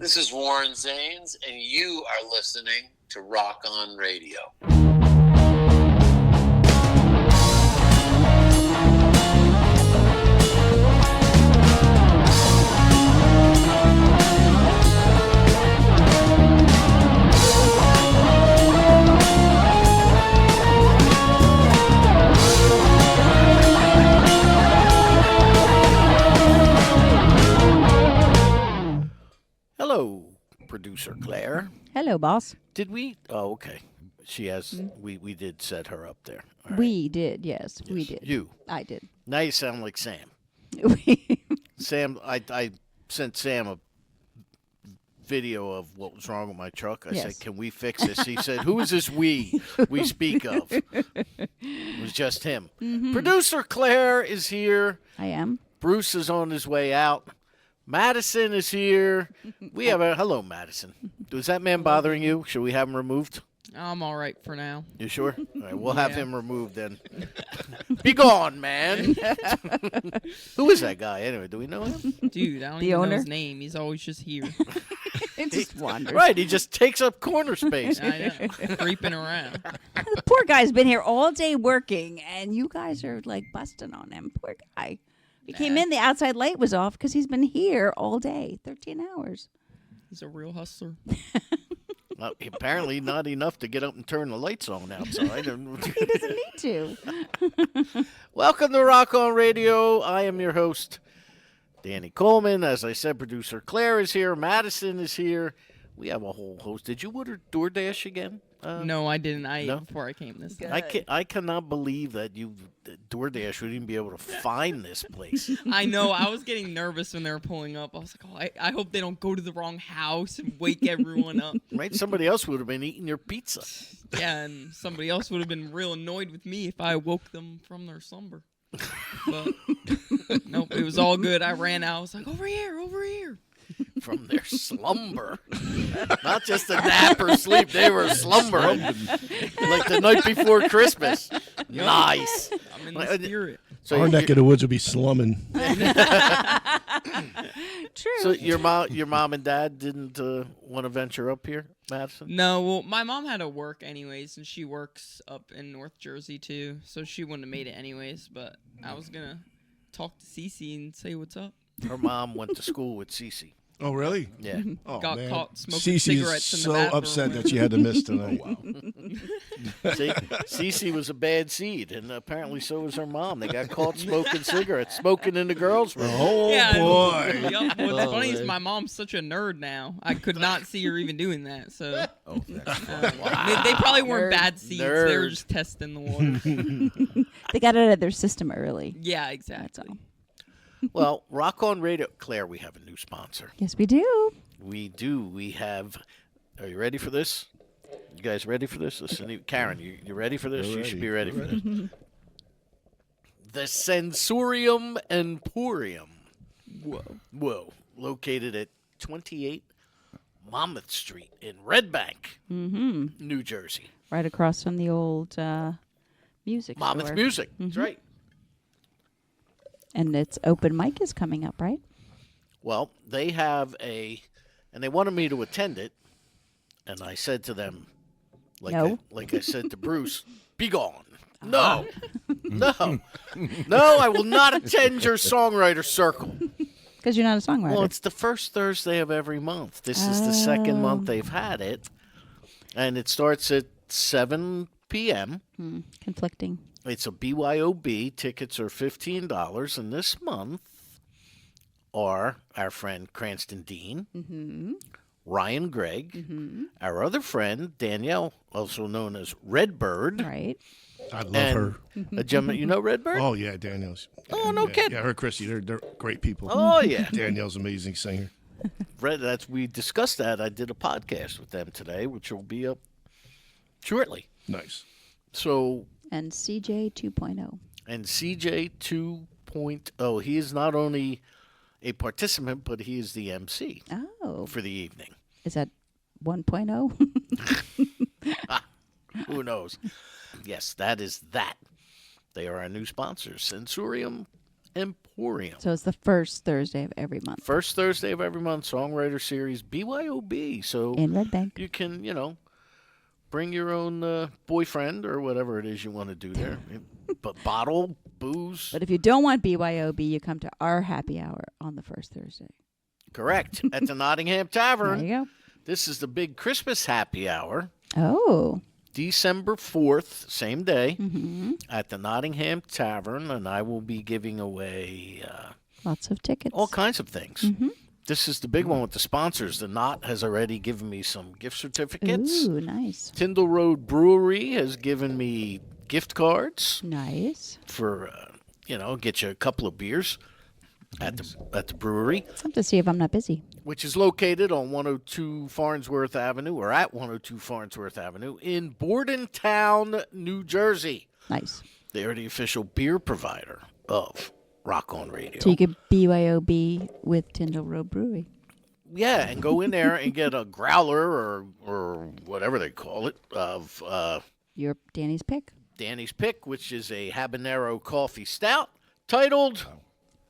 This is Warren Zanes, and you are listening to Rock On Radio. Hello, producer Claire. Hello, boss. Did we? Oh, okay. She has. We did set her up there. All right. We did, yes, we did. You. I did. Now you sound like Sam. Sam, I sent Sam a video of what was wrong with my truck. I said, "Can we fix this?" He said, "Who is this we speak of?" It was just him. Producer Claire is here. I am. Bruce is on his way out. Madison is here. We have a hello, Madison. Was that man bothering you? Should we have him removed? I'm all right for now. You sure? All right, we'll have him removed then. Be gone, man. Who is that guy anyway? Do we know him? Dude, I don't The even owner? know his name. He's always just here. It just wanders. Right, he just takes up corner space. I know. Creeping around. The poor guy's been here all day working, and you guys are like busting on him. Poor guy. He came in, the outside light was off because he's been here all day, 13 hours. He's a real hustler. Well, apparently not enough to get up and turn the lights on outside. He doesn't need to. Welcome to Rock On Radio. I am your host, Danny Coleman. As I said, producer Claire is here. Madison is here. We have a whole host. Did you order DoorDash again? No, I didn't. I no? ate before I came this time. I cannot believe that DoorDash would even be able to find this place. I know. I was getting nervous when they were pulling up. I was like, oh, I hope they don't go to the wrong house and wake everyone up. Right? Somebody else would have been eating your pizza. Yeah, and somebody else would have been real annoyed with me if I woke them from their slumber. But nope, it was all good. I ran out. I was like, over here, over here. From their slumber. Not just a nap or sleep. They were slumbering. Like the night before Christmas. Nice. I'm in the spirit. So our neck of the woods would be slumming. True. So your mom and dad didn't want to venture up here, Madison? No, well, my mom had to work anyways, and she works up in North Jersey too, so she wouldn't have made it anyways, but I was going to talk to Cece and say what's up. Her mom went to school with Cece. Oh, really? Yeah. Oh, Got man. caught smoking Cece's cigarettes in the so bathroom. upset that she had to miss tonight. See, Cece was a bad seed, and apparently so was her mom. They got caught smoking cigarettes, smoking in the girls' room. Oh, Yeah, boy. Yep. What's funny is man. my mom's such a nerd now. I could not see her even doing that. So Oh, that's they probably weren't Nerd. bad seeds. They were Nerd. just testing the water. They got it out of their system early. Yeah, That's exactly. all. Well, Rock On Radio. Claire, we have a new sponsor. Yes, we do. We do. We have. Are you ready for this? You guys ready for this? Listen, Karen, you ready for this? We're You should ready. be ready We're for this. The Sensorium Emporium. Whoa. Located at 28 Monmouth Street in Red Bank, New Jersey. Right across from the old music Monmouth store. Music. That's right. And its open mic is coming up, right? Well, they have and they wanted me to attend it, and I said to them, No. like I said to Bruce, be gone. No, no, I will not attend your songwriter circle. Because you're not a songwriter. Well, it's the first Thursday of every month. This is the second month they've had it, and it starts at 7 p.m. Conflicting. It's a BYOB. Tickets are $15, and this month are our friend Cranston Dean, Ryan Gregg, our other friend Danielle, also known as Redbird. Right. I love And her. a gentleman, you know Redbird? Oh, yeah, Danielle's. Oh, no yeah, kidding. Yeah, her, Chrissy, they're great people. Oh, yeah. Danielle's an amazing singer. We discussed that. I did a podcast with them today, which will be up shortly. Nice. So, And CJ 2.0. and CJ 2.0, he is not only a participant, but he is the MC Oh. for the evening. Is that 1.0? Who knows? Yes, that is that. They are our new sponsors, Sensorium Emporium. So it's the first Thursday of every month First Thursday of every month, Songwriter Series, BYOB. So in Red Bank. you can, bring your own boyfriend or whatever it is you want to do there. But bottle, booze. But if you don't want BYOB, you come to our happy hour on the first Thursday. Correct. At the Nottingham There Tavern. you This is the big Christmas happy hour. go. Oh. December 4th, same day, Mm-hmm. at the Nottingham Tavern. And I will be giving away Lots of tickets. all kinds of things. Mm-hmm. This is the big one with the sponsors. The Knot has already given me some gift certificates. Ooh, nice. Tyndall Road Brewery has given me gift cards Nice. for, get you a couple of beers at the brewery, Something to see if I'm not busy. which is located on 102 Farnsworth Avenue, or at 102 Farnsworth Avenue in Bordentown, New Jersey. Nice. They are the official beer provider of Rock On Radio. So you could BYOB with Tyndall Road Brewery. Yeah, and go in there and get a growler or whatever they call it of Your Danny's pick. Danny's Pick, which is a habanero coffee stout titled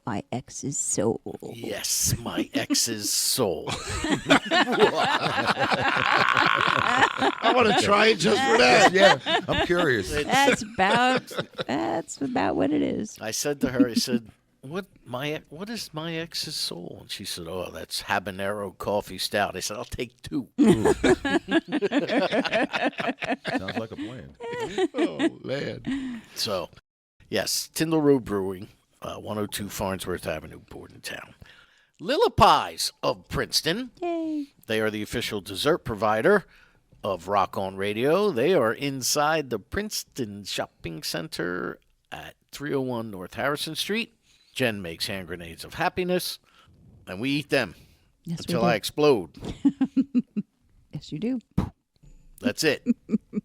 My ex's soul. Yes, My Ex's Soul. I want to try it just for that. Yeah, I'm curious. That's about what it is. I said to her, I said, what is My Ex's Soul? And she said, oh, that's habanero coffee stout. I said, I'll take 2. Sounds like a plan. Oh, man. So, yes, Tyndall Road Brewing, 102 Farnsworth Avenue, Bordentown. Lillipies of Princeton. Yay. They are the official dessert provider of Rock On Radio. They are inside the Princeton Shopping Center at 301 North Harrison Street. Jen makes hand grenades of happiness, and we eat them Yes, until we I do. explode. Yes, you do. That's it.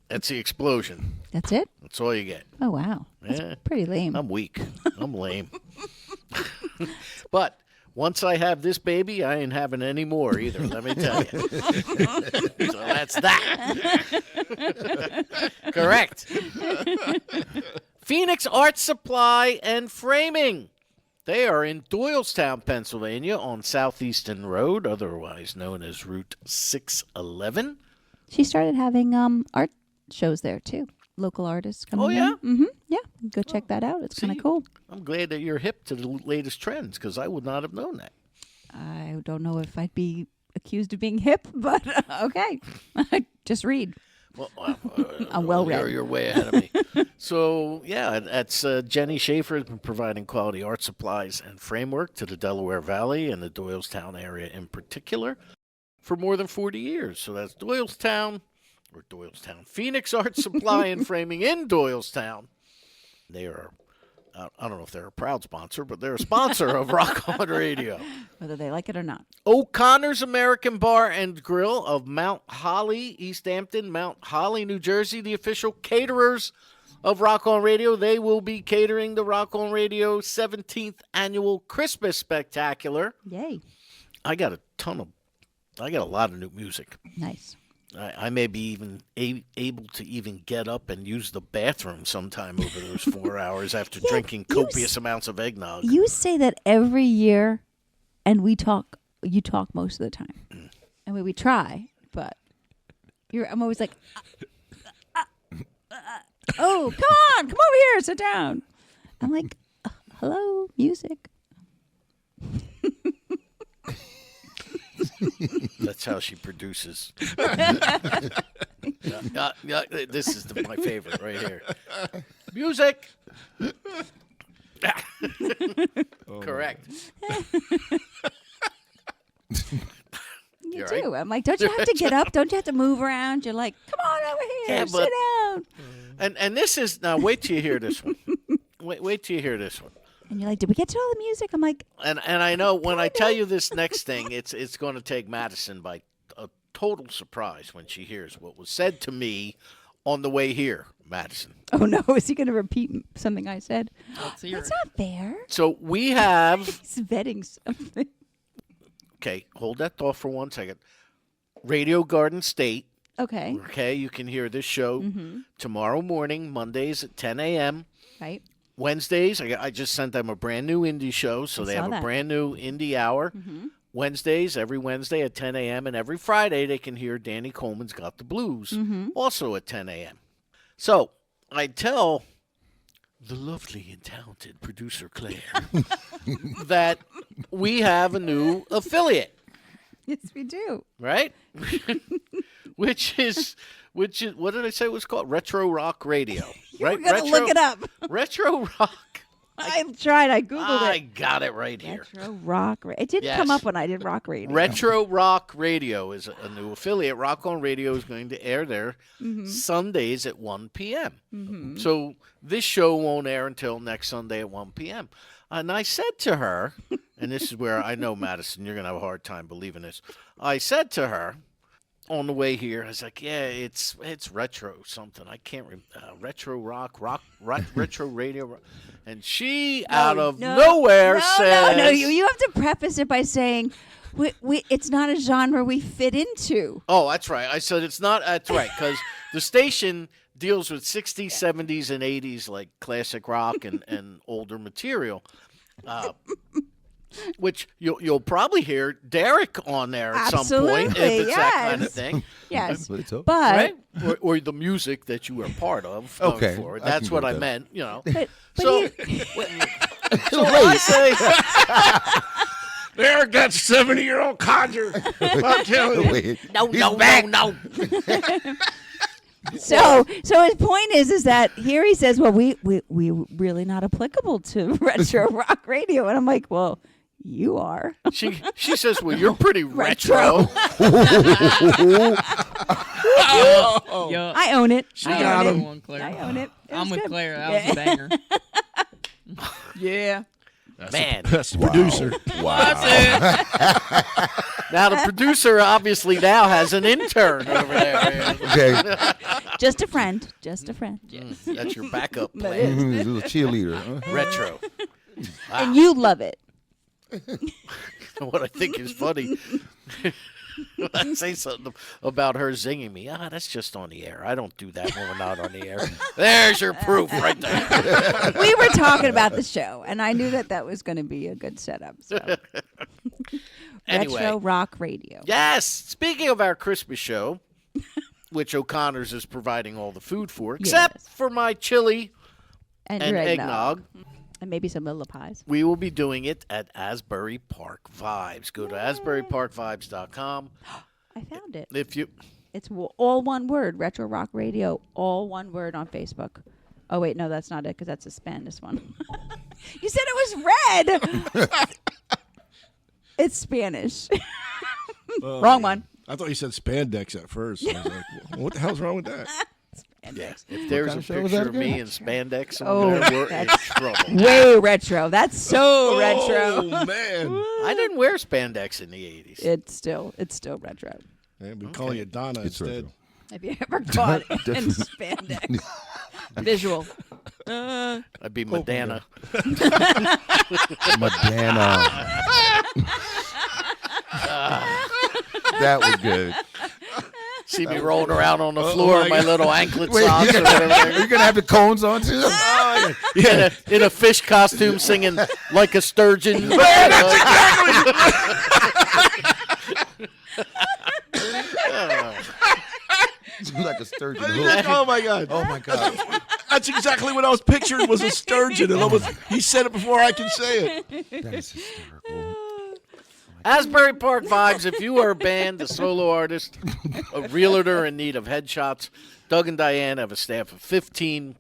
That's the explosion. That's it? That's all you get. Oh, wow. That's Yeah. pretty lame. I'm weak. I'm lame. But once I have this baby, I ain't having any more either, let me tell you. So that's that. Correct. Phoenix Art Supply and Framing. They are in Doylestown, Pennsylvania on Southeastern Road, otherwise known as Route 611. She started having art shows there, too. Local artists coming Oh, yeah? in. Mm-hmm. Yeah. Go check that out. It's kind See? of cool. I'm glad that you're hip to the latest trends because I would not have known that. I don't know if I'd be accused of being hip, but okay. Just read. Well, I'm well read. You're way ahead of me. So, yeah, that's Jenny Schaefer has been providing quality art supplies and framework to the Delaware Valley and the Doylestown area in particular for more than 40 years. So that's Doylestown, Phoenix Art Supply and Framing in Doylestown. They are, I don't know if they're a proud sponsor, but they're a sponsor of Rock On Radio. Whether they like it or not. O'Connor's American Bar and Grill of Mount Holly, East Hampton, Mount Holly, New Jersey, the official caterers of Rock On Radio. They will be catering the Rock On Radio 17th annual Christmas Spectacular. Yay. I got a lot of new music. Nice. I may be even able to even get up and use the bathroom sometime over those 4 hours after Yeah, drinking you copious amounts of eggnog. You say that every year, and you talk most of the time. I mean, we try, but I'm always like, oh, come over here, sit down. I'm like, hello, music. That's how she produces. This is my favorite right here. Music. Correct. You You're do. right. I'm like, don't you have to get up? Don't you have to move around? You're like, come on over here, Yeah, sit down. And this is now. Wait till you hear this one. Wait till you hear this one. And you're like, did we get to all the music? I'm like, And I know when I tell you this next thing, it's going to take Madison by a total surprise when she hears what was said to me on the way here, Madison. oh no, is he going to repeat something I said? Let's hear That's it. not fair. So we have. He's vetting something. Okay, hold that thought for 1 second. Radio Garden State. Okay, Okay, you can hear this show tomorrow morning, Mondays at 10 a.m. right. Wednesdays, I just sent them a brand new indie show, so I they saw have a that. brand new indie hour. Wednesdays, every Wednesday at 10 a.m., and every Friday they can hear Danny Coleman's Got the Blues, also at 10 a.m. So I tell the lovely and talented producer Claire that we have a new affiliate, Yes, we do. right? which is what did I say it was called? Retro Rock Radio, right? We're gonna look it up. Retro Rock. I tried. I googled I it. got it right here. Retro Rock. It didn't Yes. come up when I did Rock Radio. Retro Rock Radio is a new affiliate. Rock on Radio is going to air there Sundays at 1 p.m. So this show won't air until next Sunday at 1 p.m. And I said to her, and this is where I know, Madison, you're going to have a hard time believing this. I said to her on the way here, I was like, yeah, it's retro something. I can't remember. Retro rock, retro radio. And she, out of nowhere, says... No, you have to preface it by saying, it's not a genre we fit into. Oh, that's right. I said it's not. That's right, because the station deals with 60s, 70s, and 80s, like classic rock and older material, which you'll probably hear Derek on there at some point, if it's that kind of thing. Yes, But it's okay. but Right? Or the music that you were part of. Okay, Forward. I That's can what go I with that. meant, you know. but So, you- I say, There, that 70-year-old codger. I'm telling you. Wait, no. so his point is that here he says, well, we really not applicable to retro rock radio, and I'm like, well, you are. she says, well, you're pretty retro. Yeah. I own it. got I own him. it. One, Claire. I own it. It I'm was with good. Claire. That was a banger. Yeah. Man. That's the producer. wow. That's it. Now, the producer obviously now has an intern over there. Okay. Just a friend. Just a friend. That's your backup But plan. it This is a cheerleader. Huh? Retro. And you love it. What I think is funny, I say something about her zinging me. That's just on the air. I don't do that when we're not on the air. There's your proof right there. We were talking about the show, and I knew that was going to be a good setup. So. Anyway. Retro rock radio. Yes. Speaking of our Christmas show, which O'Connor's is providing all the food for, except Yes. for my chili And and your eggnog. And maybe some little pies. We will be doing it at Asbury Park Vibes. Go to asburyparkvibes.com. I found it. If you It's all one word, Retro Rock Radio, all one word on Facebook. Oh, wait, no, that's not it, because that's a Spanish one. You said it was red. It's Spanish. Wrong one. I thought you said spandex at first. I was like, what the hell's wrong with that? if there's kind a of show was picture that of me again? in spandex Oh, on there, we're in that's- trouble. Way retro. That's so retro. Oh, man. I didn't wear spandex in the 80s. It's still retro. I've been calling you Donna It's instead. retro. Have you ever caught it in spandex? Visual. I'd be Madonna. Madonna. That was good. See me rolling around on the floor in my little anklet Wait, socks or whatever. you're gonna have the cones on too. In a fish costume singing like a sturgeon. Like a sturgeon. Oh, my God. Oh my god. That's exactly what I was picturing was a sturgeon. And he said it before I could say it. That is hysterical. Asbury Park Vibes, if you are a band, a solo artist, a realtor in need of headshots, Doug and Diane have a staff of 15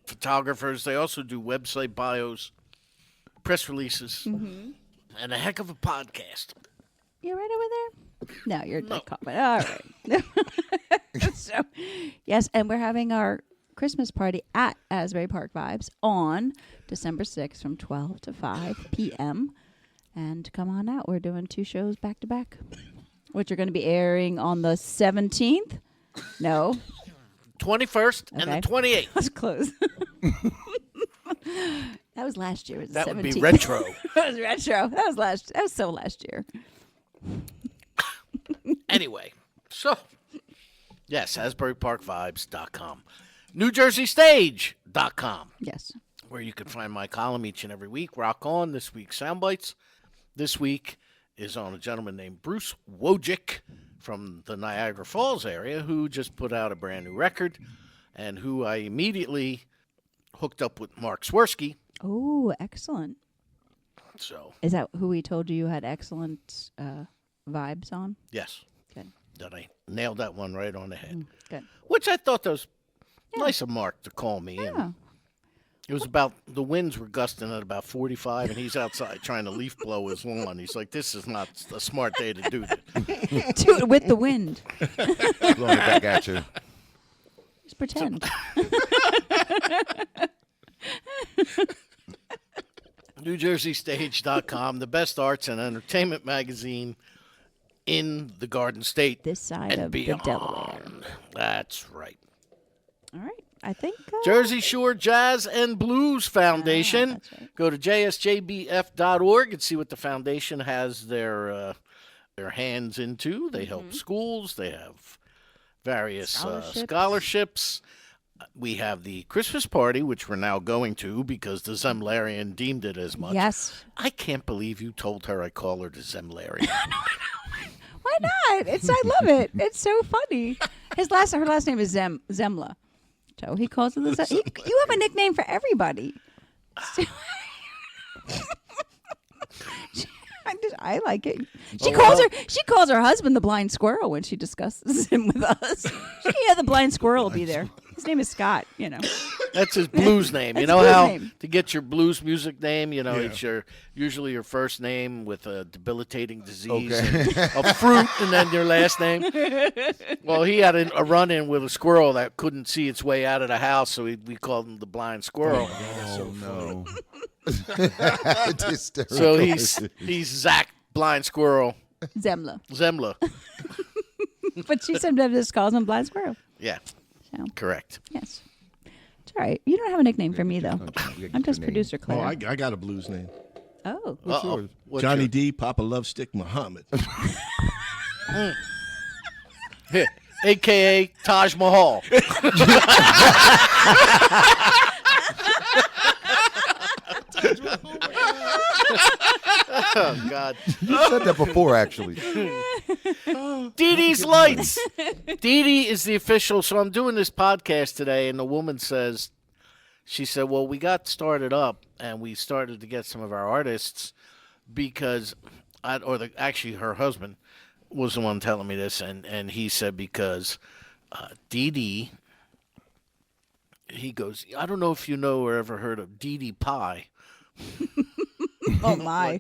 photographers. They also do website bios, press releases, and a heck of a podcast. You're right over there? No, you're dead comment. All right. So, yes, and we're having our Christmas party at Asbury Park Vibes on December 6th from 12 to 5 p.m. And come on out. We're doing 2 shows back to back, which are going to be airing on the 17th. No, 21st and the Okay. 28th. that's close. That was last year. It was the That would be 17th. retro. That was retro. That was so last year. Anyway, so, yes, AsburyParkVibes.com. NewJerseyStage.com. Yes. where you can find my column each and every week. Rock on this week's Soundbites. This week is on a gentleman named Bruce Wojcik from the Niagara Falls area who just put out a brand new record and who I immediately hooked up with Mark Swirsky. Oh, excellent. So, Is that who we told you had excellent vibes on? yes. Good. That I nailed that one right on the head. Good. Which I thought that was nice of Mark to call me. Yeah. And it was about, the winds were gusting at about 45, and he's outside trying to leaf blow his lawn. He's like, this is not a smart day to do this. Do it with the wind. Blowing it back at you. Just pretend. NewJerseyStage.com, the best arts and entertainment magazine in the Garden State This side and of beyond. the Delaware. That's right. All right. I think. Jersey Shore Jazz and Blues Foundation. that's right. Go to jsjbf.org and see what the foundation has their hands into. They help schools. They have various scholarships. We have the Christmas party, which we're now going to because the Zemlarian deemed it as much. Yes. I can't believe you told her I call her the Zemlarian. Why not? I love it. It's so funny. Her last name is Zemla. So he calls her the you have a nickname for everybody. I like it. She calls her husband the blind squirrel when she discusses him with us. Yeah, the blind squirrel will be there. His name is Scott, That's his blues name. You That's know his how name. to get your blues music name, it's usually your first name with a debilitating disease, and a fruit, and then your last name. Well, he had a run-in with a squirrel that couldn't see its way out of the house, so we called him the blind squirrel. Oh, no. So he's Zach Blind Squirrel Zemla. Zemla. But she sometimes just calls him blind squirrel. Yeah, So, correct. yes. It's all right. You don't have a nickname for me, though. I'm just producer Oh, Claire. I got a blues name. Oh. What's Uh-oh. yours? What's Johnny your- D. Papa Love Stick Muhammad. Here, a.k.a. Taj Mahal. Oh, God. You said that before, actually. Dee Dee's Lights. Dee Dee is the official. So I'm doing this podcast today, and the woman says, she said, well, we got started up, and we started to get some of our artists because, actually her husband was the one telling me this, and he said because Dee Dee, he goes, I don't know if you know or ever heard of Dee Dee Pie. Oh, my.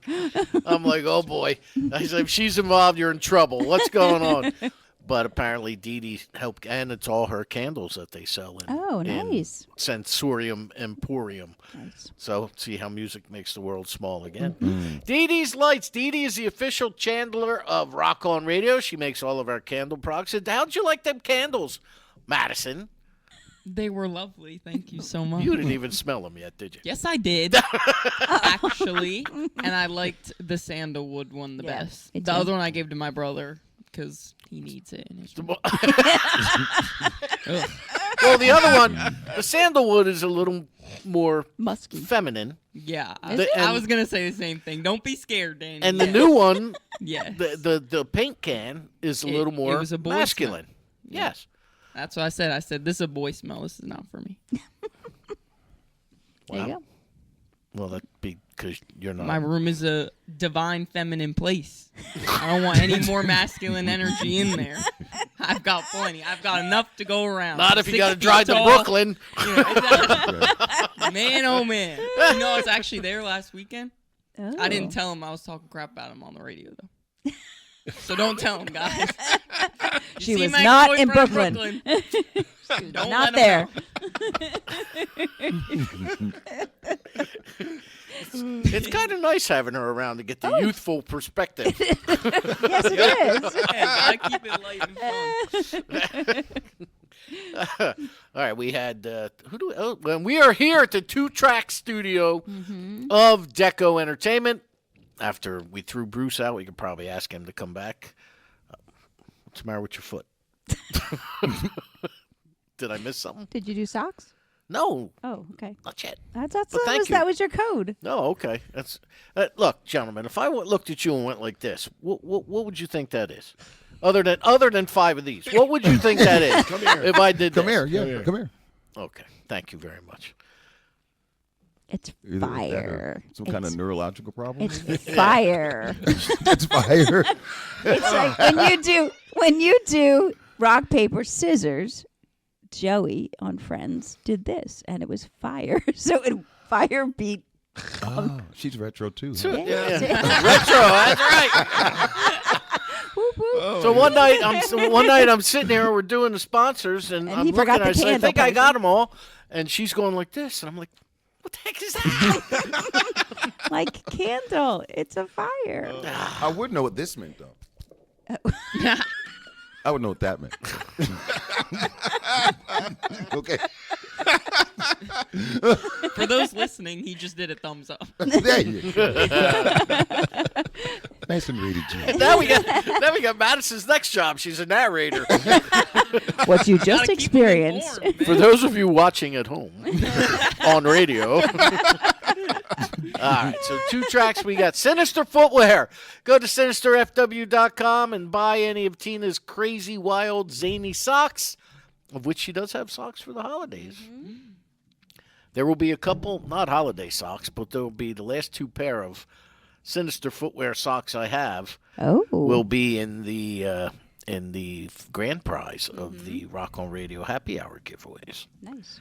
I'm like, oh, boy. I said, if she's involved, you're in trouble. What's going on? But apparently Dee Dee helped, and it's all her candles that they sell in, nice. in Sensorium Emporium. Nice. So see how music makes the world small again. Dee Dee's Lights. Dee Dee is the official chandler of Rock On Radio. She makes all of our candle products. How'd you like them candles, Madison? They were lovely. Thank you so much. You didn't even smell them yet, did you? Yes, I did. Actually. And I liked the sandalwood one the Yeah, best. me The too. other one I gave to my brother because he needs it. In his room. Ugh. Well, the other one, the sandalwood is a little more Musky. feminine. Yeah. The- I and- was going to say the same thing. Don't be scared, Danny. And the new one, Yes. the paint can is a little more it was a boy masculine. smell. Yeah. Yes. That's what I said. I said, this is a boy smell. This is not for me. There you go. Well, that'd be because you're not. My room is a divine feminine place. I don't want any more masculine energy in there. I've got plenty. I've got enough to go around. Not if you 6 got to feet drive to tall. Brooklyn. You know, exactly. Man, oh man. You know, I was actually there last weekend. Oh. I didn't tell him I was talking crap about him on the radio, though. So don't tell him, guys. You She see was my not in boyfriend Brooklyn. Don't Not let him there. know. It's kind of nice having her around to get the youthful perspective. Yes, it is. Yeah, gotta keep it light and fun. All right, we had well, we are here at the 2-track studio of Deco Entertainment. After we threw Bruce out, we could probably ask him to come back. What's the matter with your foot? Did I miss something? Did you do socks? No, Oh, okay. not yet. That thank was your code. No, okay. That's look, gentlemen. If I looked at you and went like this, what would you think that is? Other than 5 of these, what would you think that is? Come here. If I did Come this? here. Yeah, Come here. come here. Okay. Thank you very much. It's Either that or fire. some kind of neurological problem. It's fire. It's fire. It's like when you do rock, paper, scissors. Joey on Friends did this, and it was fire. So fire beat. Oh, she's retro too. Huh? Yeah. Retro. That's right. Whoop, whoop. So one night I'm sitting there. We're doing the sponsors, and And I'm he looking. forgot the I say, I candle think I got person. them all, and she's going like this, and I'm like, what the heck is that? Like candle. It's a fire. I would know what this meant though. I would know what that meant. Okay. For those listening, he just did a thumbs up. There you go. Nice and ready, G. Now we got Madison's next job. She's a narrator. What you just Gotta keep 'em experienced. informed, man. For those of you watching at home on radio. All right, so 2 tracks we got. Sinister Footwear. Go to sinisterfw.com and buy any of Tina's crazy, wild, zany socks, of which she does have socks for the holidays. There will be a couple, not holiday socks, but there will be the last 2 pair of Sinister Footwear socks I have Oh. will be in the grand prize of the Rock on Radio Happy Hour giveaways. Nice.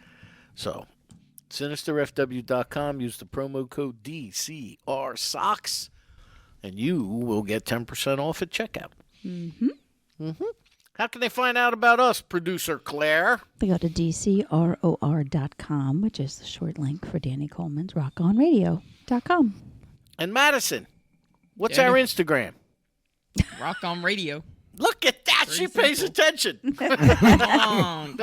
So, sinisterfw.com, use the promo code DCR Socks, and you will get 10% off at checkout. How can they find out about us, producer Claire? They go to dcror.com, which is the short link for Danny Coleman's rockonradio.com. And Madison, what's Danny. our Instagram? Rock on radio. Look at that. She Pretty pays simple. attention. Come on.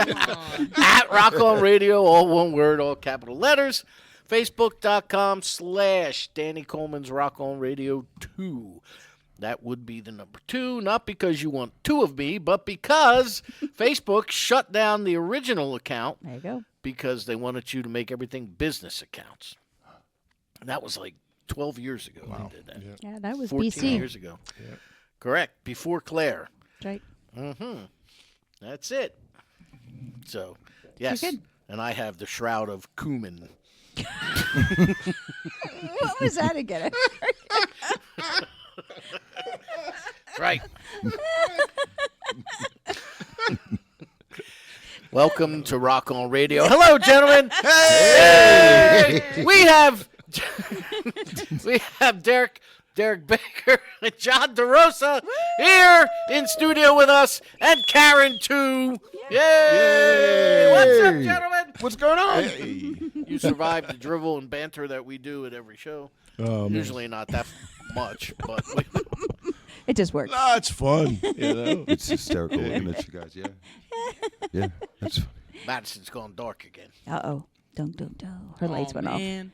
At Rock on Radio, all one word, all capital letters. Facebook.com/Danny Coleman's Rock on Radio 2. That would be the number 2, not because you want 2 of me, but because Facebook shut down the original account There you go. because they wanted you to make everything business accounts. And that was like 12 years ago they did that. Yeah, that was 14 BC. years ago. Correct. Before Claire. Right. That's it. So, yes. good. And I have the Shroud of Coleman. What was that again? Right. Welcome to Rock on Radio. Hello, gentlemen. Hey! We have Derek Baker and John DeRosa here in studio with us, and Karen too. Yay! What's up, gentlemen? What's going on? You survived the drivel and banter that we do at every show. Usually not that much, but It just works. Ah, it's fun. You know? It's hysterical looking at you guys. Yeah. Yeah. That's funny. Madison's gone dark again. Uh-oh. Don't. Her lights went off. Man.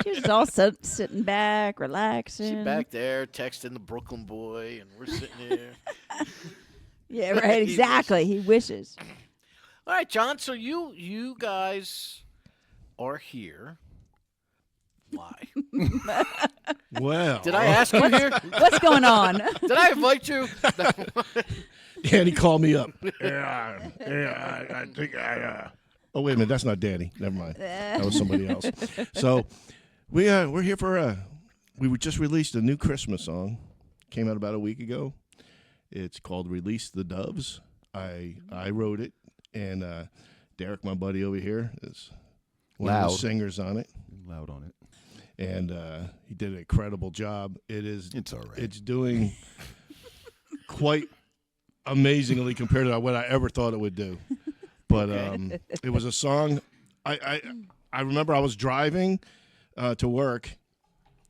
She was all sitting back, relaxing. She's back there texting the Brooklyn boy, and we're sitting there. Yeah, right. Exactly. He wishes. All right, John. So you guys are here. Why? Well, Did I ask you here? What's going on? Did I invite you? Danny called me up. I think oh, wait a minute. That's not Danny. Never mind. That was somebody else. So we're here for we just released a new Christmas song. Came out about a week ago. It's called "Release the Doves." I wrote it, and Derek, my buddy over here, is one of the Loud. singers on it, Loud on it. and he did an incredible job. It's all right. It's doing quite amazingly compared to what I ever thought it would do. But it was a song. I remember I was driving to work,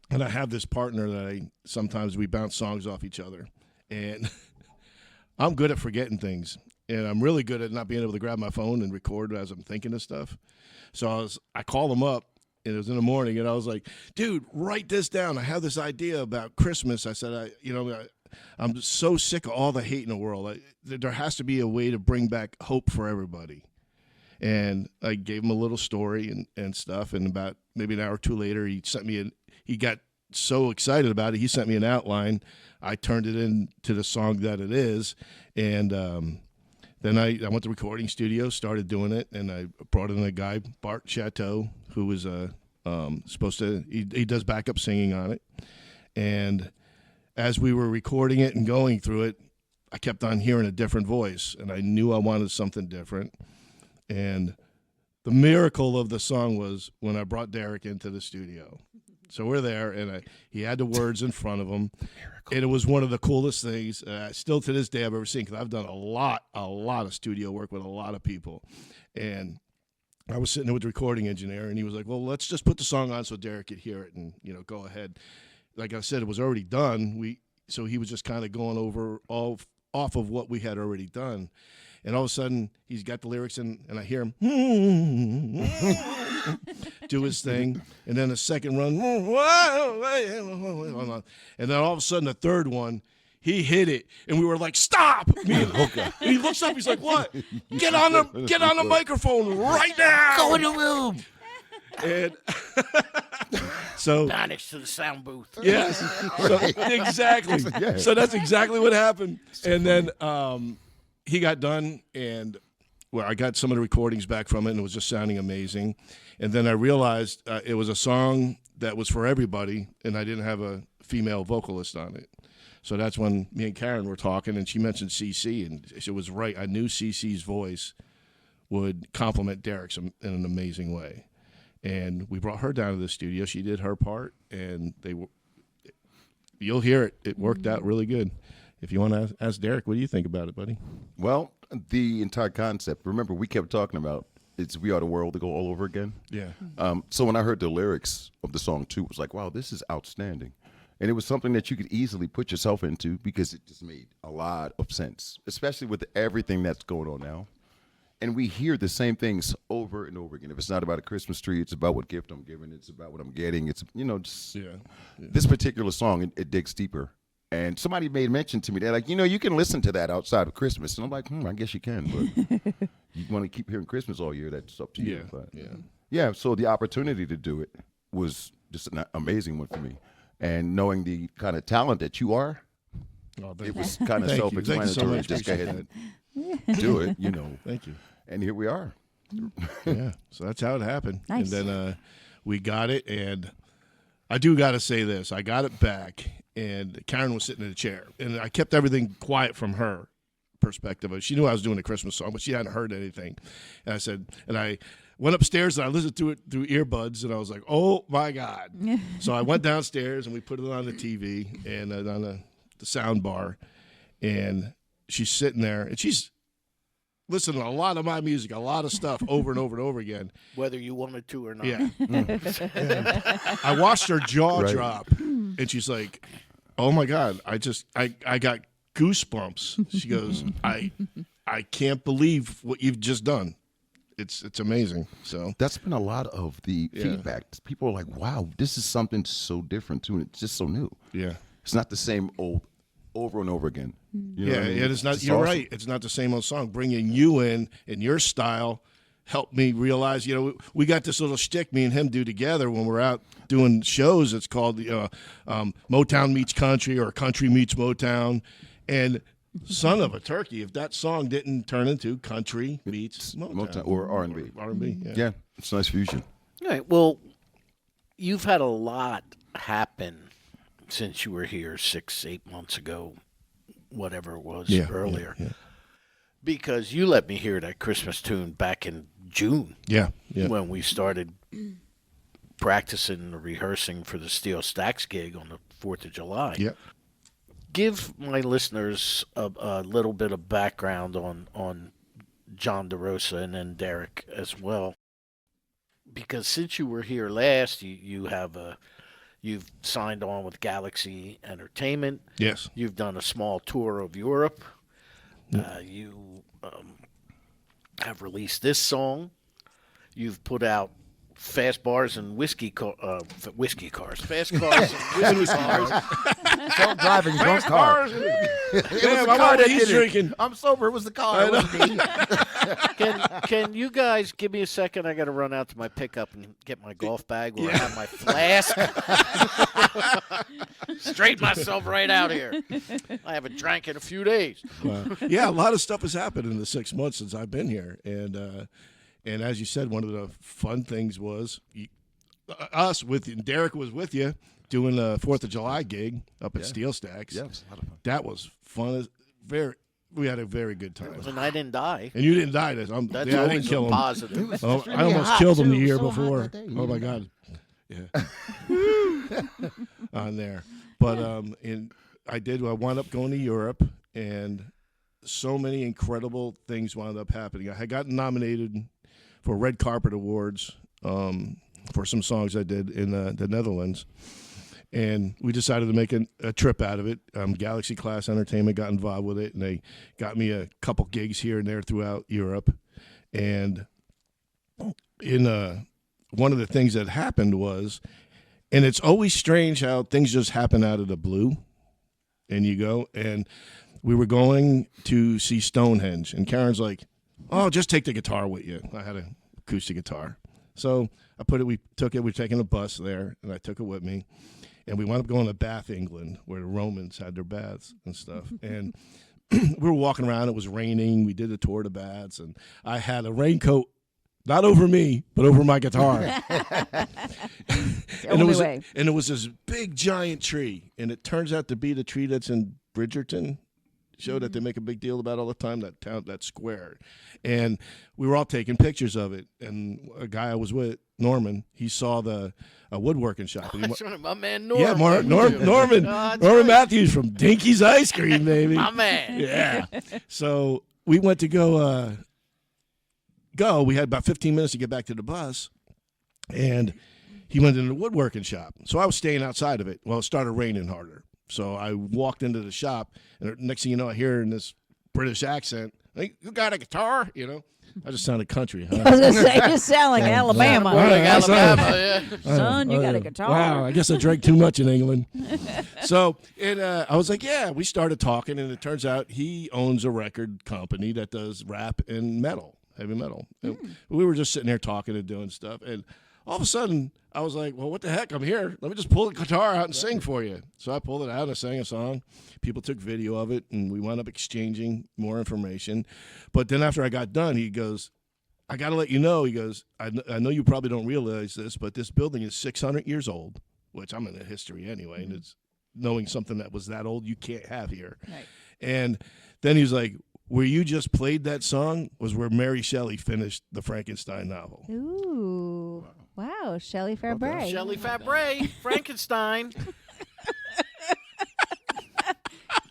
and I have this partner that sometimes we bounce songs off each other, and I'm good at forgetting things, and I'm really good at not being able to grab my phone and record as I'm thinking of stuff. So I called him up, and it was in the morning, and I was like, "Dude, write this down. I have this idea about Christmas." I said, I'm so sick of all the hate in the world. There has to be a way to bring back hope for everybody. And I gave him a little story and stuff. And about maybe an hour or two later, he got so excited about it. He sent me an outline. I turned it into the song that it is. And then I went to the recording studio, started doing it. And I brought in a guy, Bart Chateau, who was supposed to, he does backup singing on it. And as we were recording it and going through it, I kept on hearing a different voice. And I knew I wanted something different. And the miracle of the song was when I brought Derek into the studio. So we're there, and he had the words in front of him. Miracle. And it was one of the coolest things, still to this day, I've ever seen, because I've done a lot of studio work with a lot of people. And I was sitting there with the recording engineer, and he was like, well, let's just put the song on so Derek could hear it and, go ahead. Like I said, it was already done. So he was just kind of going over off of what we had already done. And all of a sudden, he's got the lyrics, and I hear him do his thing. And then the second run, and then all of a sudden, the third one, he hit it, and we were like, "Stop!" And he looks up, he's like, "What? Get on the microphone right now! Go in the room." And so Vanish to the sound booth. Yes, so, exactly. Yeah. So that's exactly what happened. And then he got done, and I got some of the recordings back from it, and it was just sounding amazing. And then I realized it was a song that was for everybody, and I didn't have a female vocalist on it. So that's when me and Karen were talking, and she mentioned CC, and it was right. I knew CC's voice would complement Derek's in an amazing way. And we brought her down to the studio. She did her part, and you'll hear it. It worked out really good. If you want to ask Derek, what do you think about it, buddy? Well, the entire concept, remember, we kept talking about it's We Are the World to go all over again. Yeah. So when I heard the lyrics of the song, too, it was like, wow, this is outstanding. And it was something that you could easily put yourself into because it just made a lot of sense, especially with everything that's going on now. And we hear the same things over and over again. If it's not about a Christmas tree, it's about what gift I'm giving. It's about what I'm getting. It's, just this particular song, it digs deeper. And somebody made mention to me, they're like, you can listen to that outside of Christmas. And I'm like, I guess you can. But you want to keep hearing Christmas all year, that's up to you. But, yeah, so the opportunity to do it was just an amazing one for me. And knowing the kind of talent that you are, it was kind of self-explanatory. So just go ahead and do it, Thank you. And here we are. Yeah, so that's how it happened. Nice. And then we got it, and I do got to say this. I got it back, and Karen was sitting in a chair, and I kept everything quiet from her perspective. She knew I was doing a Christmas song, but she hadn't heard anything. And I said, and I went upstairs, and I listened to it through earbuds, and I was like, oh, my God. So I went downstairs, and we put it on the TV and on the sound bar, and she's sitting there, and she's listening to a lot of my music, a lot of stuff over and over and over again. Whether you wanted to or not. Yeah. I watched her jaw drop, and she's like, oh, my God, I got goosebumps. She goes, I can't believe what you've just done. It's amazing. So that's been a lot of the feedback. People are like, wow, this is something so different, too, and it's just so new. Yeah. It's not the same old over and over again. You know what I mean? It's not. It's You're awesome. right. It's not the same old song. Bringing you in your style helped me realize. We got this little shtick me and him do together when we're out doing shows. It's called Motown meets country or country meets Motown, and son of a turkey, if that song didn't turn into country meets Motown or R&B. R&B. Yeah, it's a nice fusion. All right. Well, you've had a lot happen since you were here 6-8 months ago, whatever it was earlier. Yeah. Because you let me hear that Christmas tune back in June. Yeah. When we started practicing or rehearsing for the Steel Stacks gig on the 4th of July. Yeah. Give my listeners a little bit of background on John DeRosa and then Derek as well. Because since you were here last, you've signed on with Galaxy Entertainment. Yes. You've done a small tour of Europe. You have released this song. You've put out Fast Bars and Fast Cars and Whiskey Cars. Self-driving drunk car. Damn, I'm always drinking. I'm sober. It was the car. It wasn't me. Can you guys give me a second? I got to run out to my pickup and get my golf bag where I have my flask. Straighten myself right out here. I haven't drank in a few days. Yeah, a lot of stuff has happened in the 6 months since I've been here, and as you said, one of the fun things was us with Derek was with you doing the 4th of July gig up at Steel Stacks. Yeah, it was a lot of fun. That was fun. We had a very good time. And I didn't die. And you didn't die. I That's didn't always kill a him. positive. Oh, I almost killed him the year before. Day, Oh my God. Yeah. On there. But I wound up going to Europe, and so many incredible things wound up happening. I had gotten nominated for Red Carpet Awards for some songs I did in the Netherlands. And we decided to make a trip out of it. Galaxy Class Entertainment got involved with it, and they got me a couple gigs here and there throughout Europe. And in one of the things that happened was, and it's always strange how things just happen out of the blue, and you go, and we were going to see Stonehenge, and Karen's like, "Oh, just take the guitar with you." I had an acoustic guitar. So we took it, we were taking a bus there, and I took it with me. And we wound up going to Bath, England, where the Romans had their baths and stuff. And we were walking around. It was raining. We did a tour of the baths. And I had a raincoat, not over me, but over my guitar. And it was this big, giant tree. And it turns out to be the tree that's in Bridgerton show that they make a big deal about all the time, that square. And we were all taking pictures of it. And a guy I was with, Norman, he saw a woodworking shop. My man Norman. Yeah, Norman right. Matthews from Dinky's Ice Cream, baby. My man. Yeah. So we went to go. We had about 15 minutes to get back to the bus, and he went into the woodworking shop. So I was staying outside of it. Well, it started raining harder. So I walked into the shop, and next thing you know, I hear in this British accent, "Hey, you got a guitar?" You know, I just sounded country. Huh? I was going to say, you sound like Alabama. Alabama, yeah. Son, you got a guitar. Wow, I guess I drank too much in England. So I was like, yeah, we started talking, and it turns out he owns a record company that does rap and metal, heavy metal. And we were just sitting there talking and doing stuff, and all of a sudden, I was like, well, what the heck? I'm here. Let me just pull the guitar out and sing for you. So I pulled it out and I sang a song. People took video of it, and we wound up exchanging more information. But then after I got done, he goes, "I got to let you know," he goes, I know you probably don't realize this, but this building is 600 years old, which I'm in the history anyway, and it's knowing something that was that old you can't have here. Right. And then he was like, where you just played that song was where Mary Shelley finished the Frankenstein novel. Ooh. Wow. Shelley Fabre. Shelley Fabre, Frankenstein.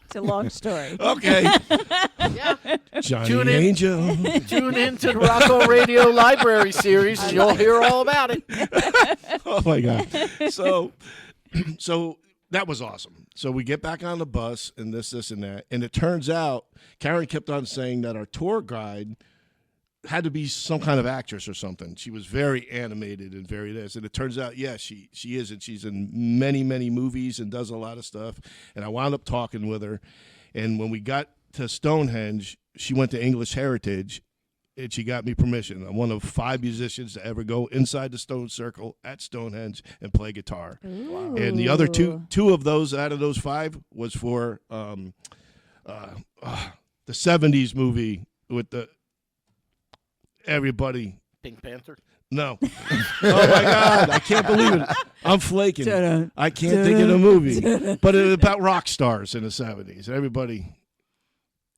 It's a long story. Okay. Yeah. Johnny Tune in. Angel. Tune into the Rocco Radio Library series, and you'll hear all about it. Oh, my God. So that was awesome. So we get back on the bus and this, and that. And it turns out Karen kept on saying that our tour guide had to be some kind of actress or something. She was very animated and very this. And it turns out, yes, she is. And she's in many, many movies and does a lot of stuff. And I wound up talking with her. And when we got to Stonehenge, she went to English Heritage, and she got me permission. I'm one of 5 musicians to ever go inside the Stone Circle at Stonehenge and play guitar. Ooh. And the other two of those out of those 5 was for the 70s movie with everybody. Pink Panther. No. Oh, my God. I can't believe it. I'm flaking. I can't think of the movie. But it was about rock stars in the 70s. Everybody.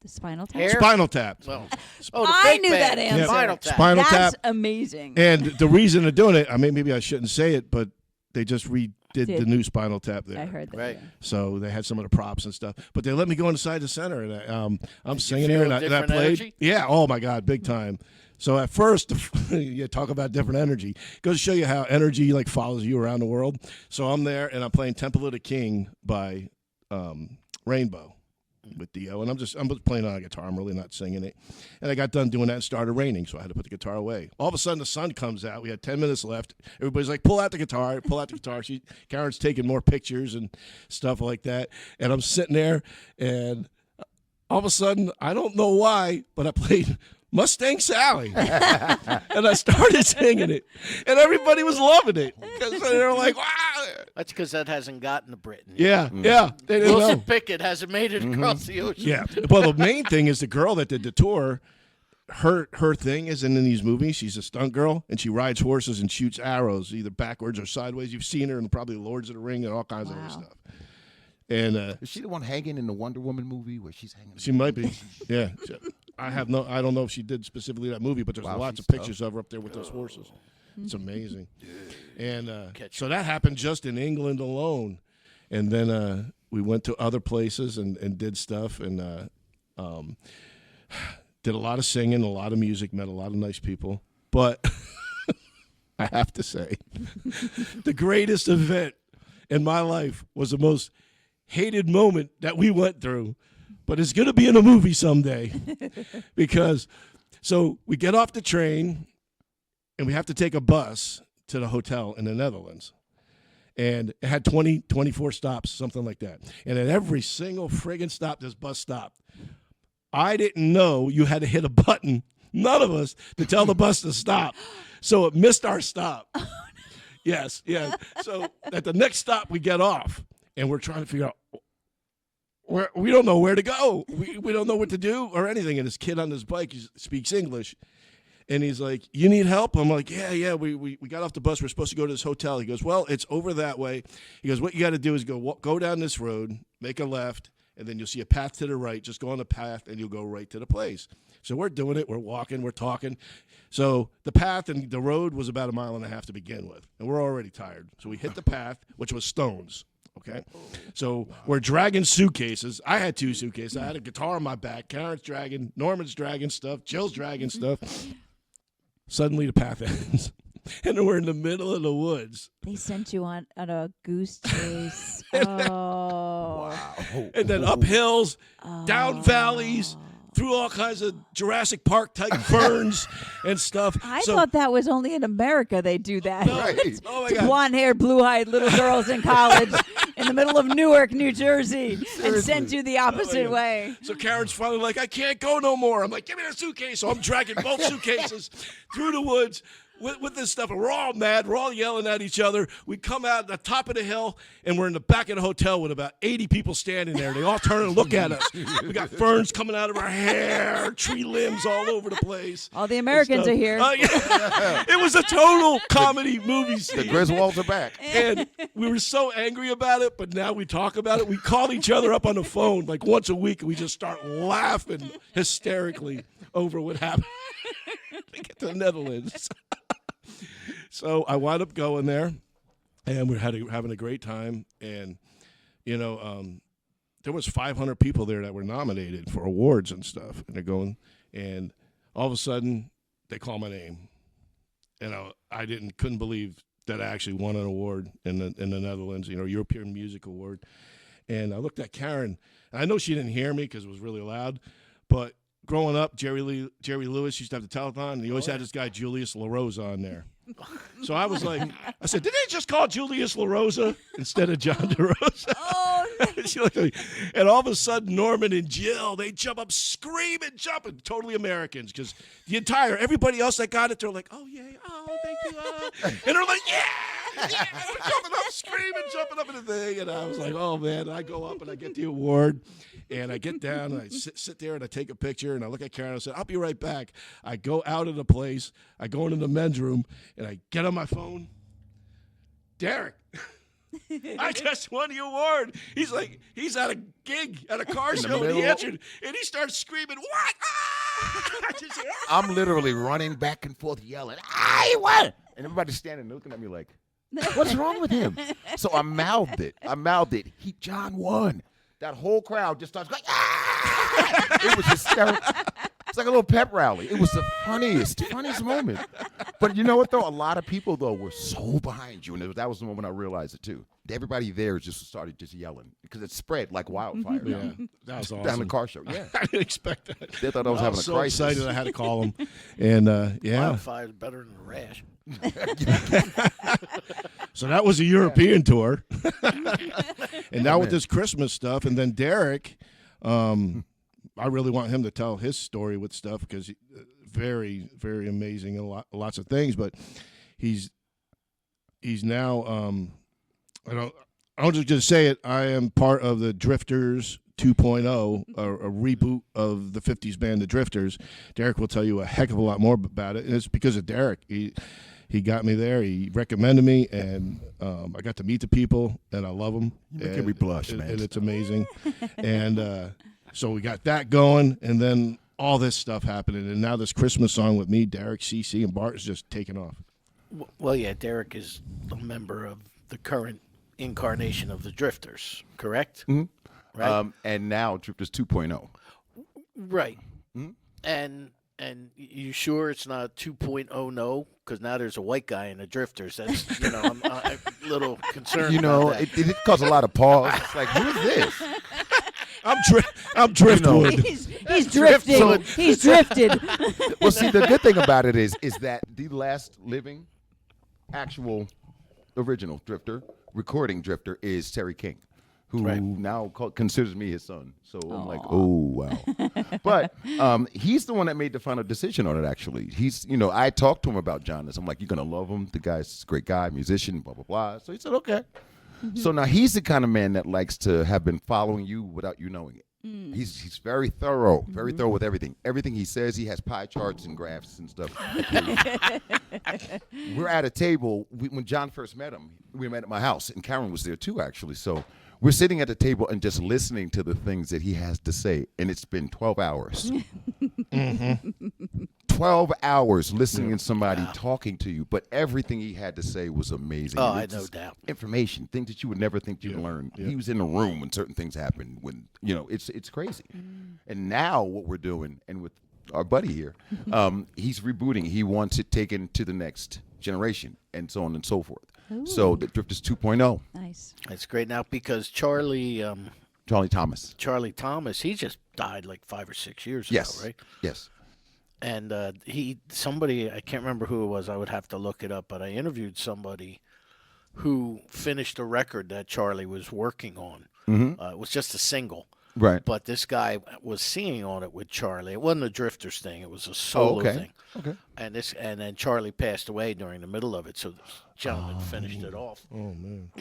The Spinal Tap. Hair? Spinal Tap. Well, the I fake knew band. that answer. Spinal Tap. Spinal That's Tap. amazing. And the reason they're doing it, I mean, maybe I shouldn't say it, but they just redid the new Spinal Tap there. I heard that. Right. Yeah. So they had some of the props and stuff. But they let me go inside the center, and I'm singing feel there, a and I different played. energy? Yeah, oh, my God, big time. So at first, you talk about different energy. Goes to show you how energy like follows you around the world. So I'm there, and I'm playing Temple of the King by Rainbow. with Dio, and I'm just playing on a guitar. I'm really not singing it. And I got done doing that and started raining, so I had to put the guitar away. All of a sudden, the sun comes out. We had 10 minutes left. Everybody's like, pull out the guitar, pull out the guitar. Karen's taking more pictures and stuff like that. And I'm sitting there, and all of a sudden, I don't know why, but I played Mustang Sally. And I started singing it. And everybody was loving it. Because they were like, wow. That's because that hasn't gotten to Britain. Yeah, yeah. They didn't Wilson know. Pickett hasn't made it across the ocean. Yeah. Well, the main thing is the girl that did the tour, her thing is in these movies. She's a stunt girl, and she rides horses and shoots arrows, either backwards or sideways. You've seen her in probably Lords of the Ring and all kinds of other stuff. And is she the one hanging in the Wonder Woman movie where she's hanging? She might be. Yeah. I don't know if she did specifically that movie, but there's lots of pictures of her up there with those horses. It's amazing. And so that happened just in England alone. And then we went to other places and did stuff and did a lot of singing, a lot of music, met a lot of nice people. But I have to say, the greatest event in my life was the most hated moment that we went through, but it's going to be in a movie someday. Because so we get off the train and we have to take a bus to the hotel in the Netherlands. And it had 24 stops, something like that. And at every single friggin' stop, this bus stopped. I didn't know you had to hit a button, none of us, to tell the bus to stop. So it missed our stop. Oh, no. Yes, yeah. So at the next stop, we get off. And we're trying to figure out we don't know where to go. We don't know what to do or anything. And this kid on his bike, he speaks English. And he's like, you need help? I'm like, yeah. We got off the bus. We're supposed to go to this hotel. He goes, well, it's over that way. He goes, what you got to do is go down this road, make a left, and then you'll see a path to the right. Just go on the path, and you'll go right to the place. So we're doing it. We're walking. We're talking. So the path and the road was about 1.5 miles to begin with. And we're already tired. So we hit the path, which was stones. Okay, so we're dragging suitcases. I had 2 suitcases. I had a guitar on my back. Karen's dragging, Norman's dragging stuff, Jill's dragging stuff. Suddenly the path ends, and we're in the middle of the woods. They sent you on a goose chase. Oh. Wow. And then up hills, down valleys, through all kinds of Jurassic Park type ferns and stuff. I thought that was only in America they do that. Right. Oh my God. Blonde-haired, blue-eyed little girls in college in the middle of Newark, New Jersey, and sent you the opposite way. So Karen's finally like, I can't go no more. I'm like, give me the suitcase. So I'm dragging both suitcases through the woods with this stuff. And we're all mad. We're all yelling at each other. We come out at the top of the hill, and we're in the back of the hotel with about 80 people standing there. They all turn and look at us. We got ferns coming out of our hair, tree limbs all over the place. All the Americans are here. Yeah. It was a total comedy movie scene. The Griswolds are back. And we were so angry about it, but now we talk about it. We call each other up on the phone like once a week, and we just start laughing hysterically over what happened. We get to the Netherlands. So I wound up going there, and we had having a great time. And, there was 500 people there that were nominated for awards and stuff. And they're going, and all of a sudden, they call my name. And I couldn't believe that I actually won an award in the Netherlands, European Music Award. And I looked at Karen, and I know she didn't hear me because it was really loud, but growing up, Jerry Lewis used to have the telethon, and he always had this guy Julius LaRosa on there. So I was like, I said, did they just call Julius LaRosa instead of John DeRosa? Oh, no. She looked at me, and all of a sudden, Norman and Jill, they jump up, screaming, jumping, totally Americans, because everybody else that got it, they're like, oh, yeah, oh, thank you. And they're like, yeah, we're jumping up, screaming, jumping up in the thing. And I was like, oh, man. And I go up, and I get the award. And I get down, and I sit there, and I take a picture, and I look at Karen, and I said, I'll be right back. I go out of the place. I go into the men's room, and I get on my phone. Derek, I just won the award. He's like, he's at a gig at a car show, and he answered, and he starts screaming, what? I'm literally running back and forth yelling, I won! And everybody's standing looking at me like, what's wrong with him? So I mouthed it. John won. That whole crowd just starts going, ah! It was hysterical. It's like a little pep rally. It was the funniest moment. But you know what, though? A lot of people, though, were so behind you. And that was the moment I realized it, too. everybody there just started just yelling because it spread like wildfire. Yeah, that was awesome. Down the car show. Yeah, I didn't expect that. they thought I was having a so crisis. excited I had to call him, and yeah. Wildfire is better than a rash. So that was a European tour, and now with this Christmas stuff, and then Derek, I really want him to tell his story with stuff because very, very amazing and lots of things. But he's now I'll just say it. I am part of the Drifters 2.0, a reboot of the 50s band, the Drifters. Derek will tell you a heck of a lot more about it, and it's because of Derek. He got me there. He recommended me, and I got to meet the people, and I love them. You're making me blush, man. And it's amazing. And so we got that going, and then all this stuff happening, and now this Christmas song with me, Derek, CC, and Bart is just taking off. Well, yeah, Derek is a member of the current incarnation of the Drifters, correct? Mm-hmm. Right. And now Drifters 2.0. Right. And you sure it's not 2.0 no? Because now there's a white guy in the Drifters. That's I'm a little concerned. About that. It caused a lot of pause. It's like, who is this? I'm driftwood. He's drifting. He's drifted. Well, see, the good thing about it is that the last living, actual, original Drifter, recording Drifter is Terry King, who now considers me his son. So I'm like, oh, wow. But he's the one that made the final decision on it, actually. He's, I talked to him about Jonas. I'm like, you're going to love him. The guy's a great guy, musician, blah, blah, blah. So he said, okay. So now he's the kind of man that likes to have been following you without you knowing it. He's very thorough with everything. Everything he says, he has pie charts and graphs and stuff. We're at a table. When John first met him, we met at my house, and Karen was there too, actually. So we're sitting at the table and just listening to the things that he has to say, and it's been 12 hours. 12 hours listening to somebody talking to you, but everything he had to say was amazing. Oh, I no doubt. Information, things that you would never think you'd learn. Yeah. He was in the room when certain things happened. When it's crazy. And now what we're doing, and with our buddy here, he's rebooting. He wants it taken to the next generation, and so on and so forth. Ooh. So the Drifters 2.0. Nice. That's great now because Charlie Thomas, he just died like 5 or 6 years ago, right? Yes. And somebody, I can't remember who it was, I would have to look it up, but I interviewed somebody who finished a record that Charlie was working on. It was just a single. Right. But this guy was singing on it with Charlie. It wasn't a Drifters thing. It was a solo thing. Okay. And then Charlie passed away during the middle of it, so this gentleman finished it off. Oh, man.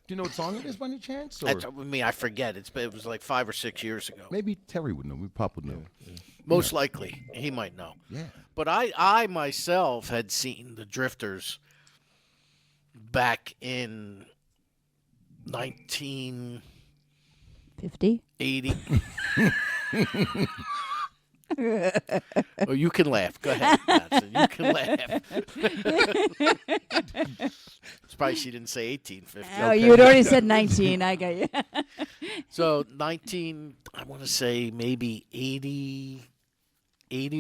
Do you know what song it is by any chance? Or? I forget. It was like 5 or 6 years ago. Maybe Terry would know. Maybe Pop would know. Yeah. Most likely. He might know. Yeah. But I myself had seen the Drifters back in 50? 80. Oh, you can laugh. Go ahead, Madison. You can laugh. It's probably she didn't say 1850. Oh, you had already said 19. I got you. So 19, I want to say maybe 80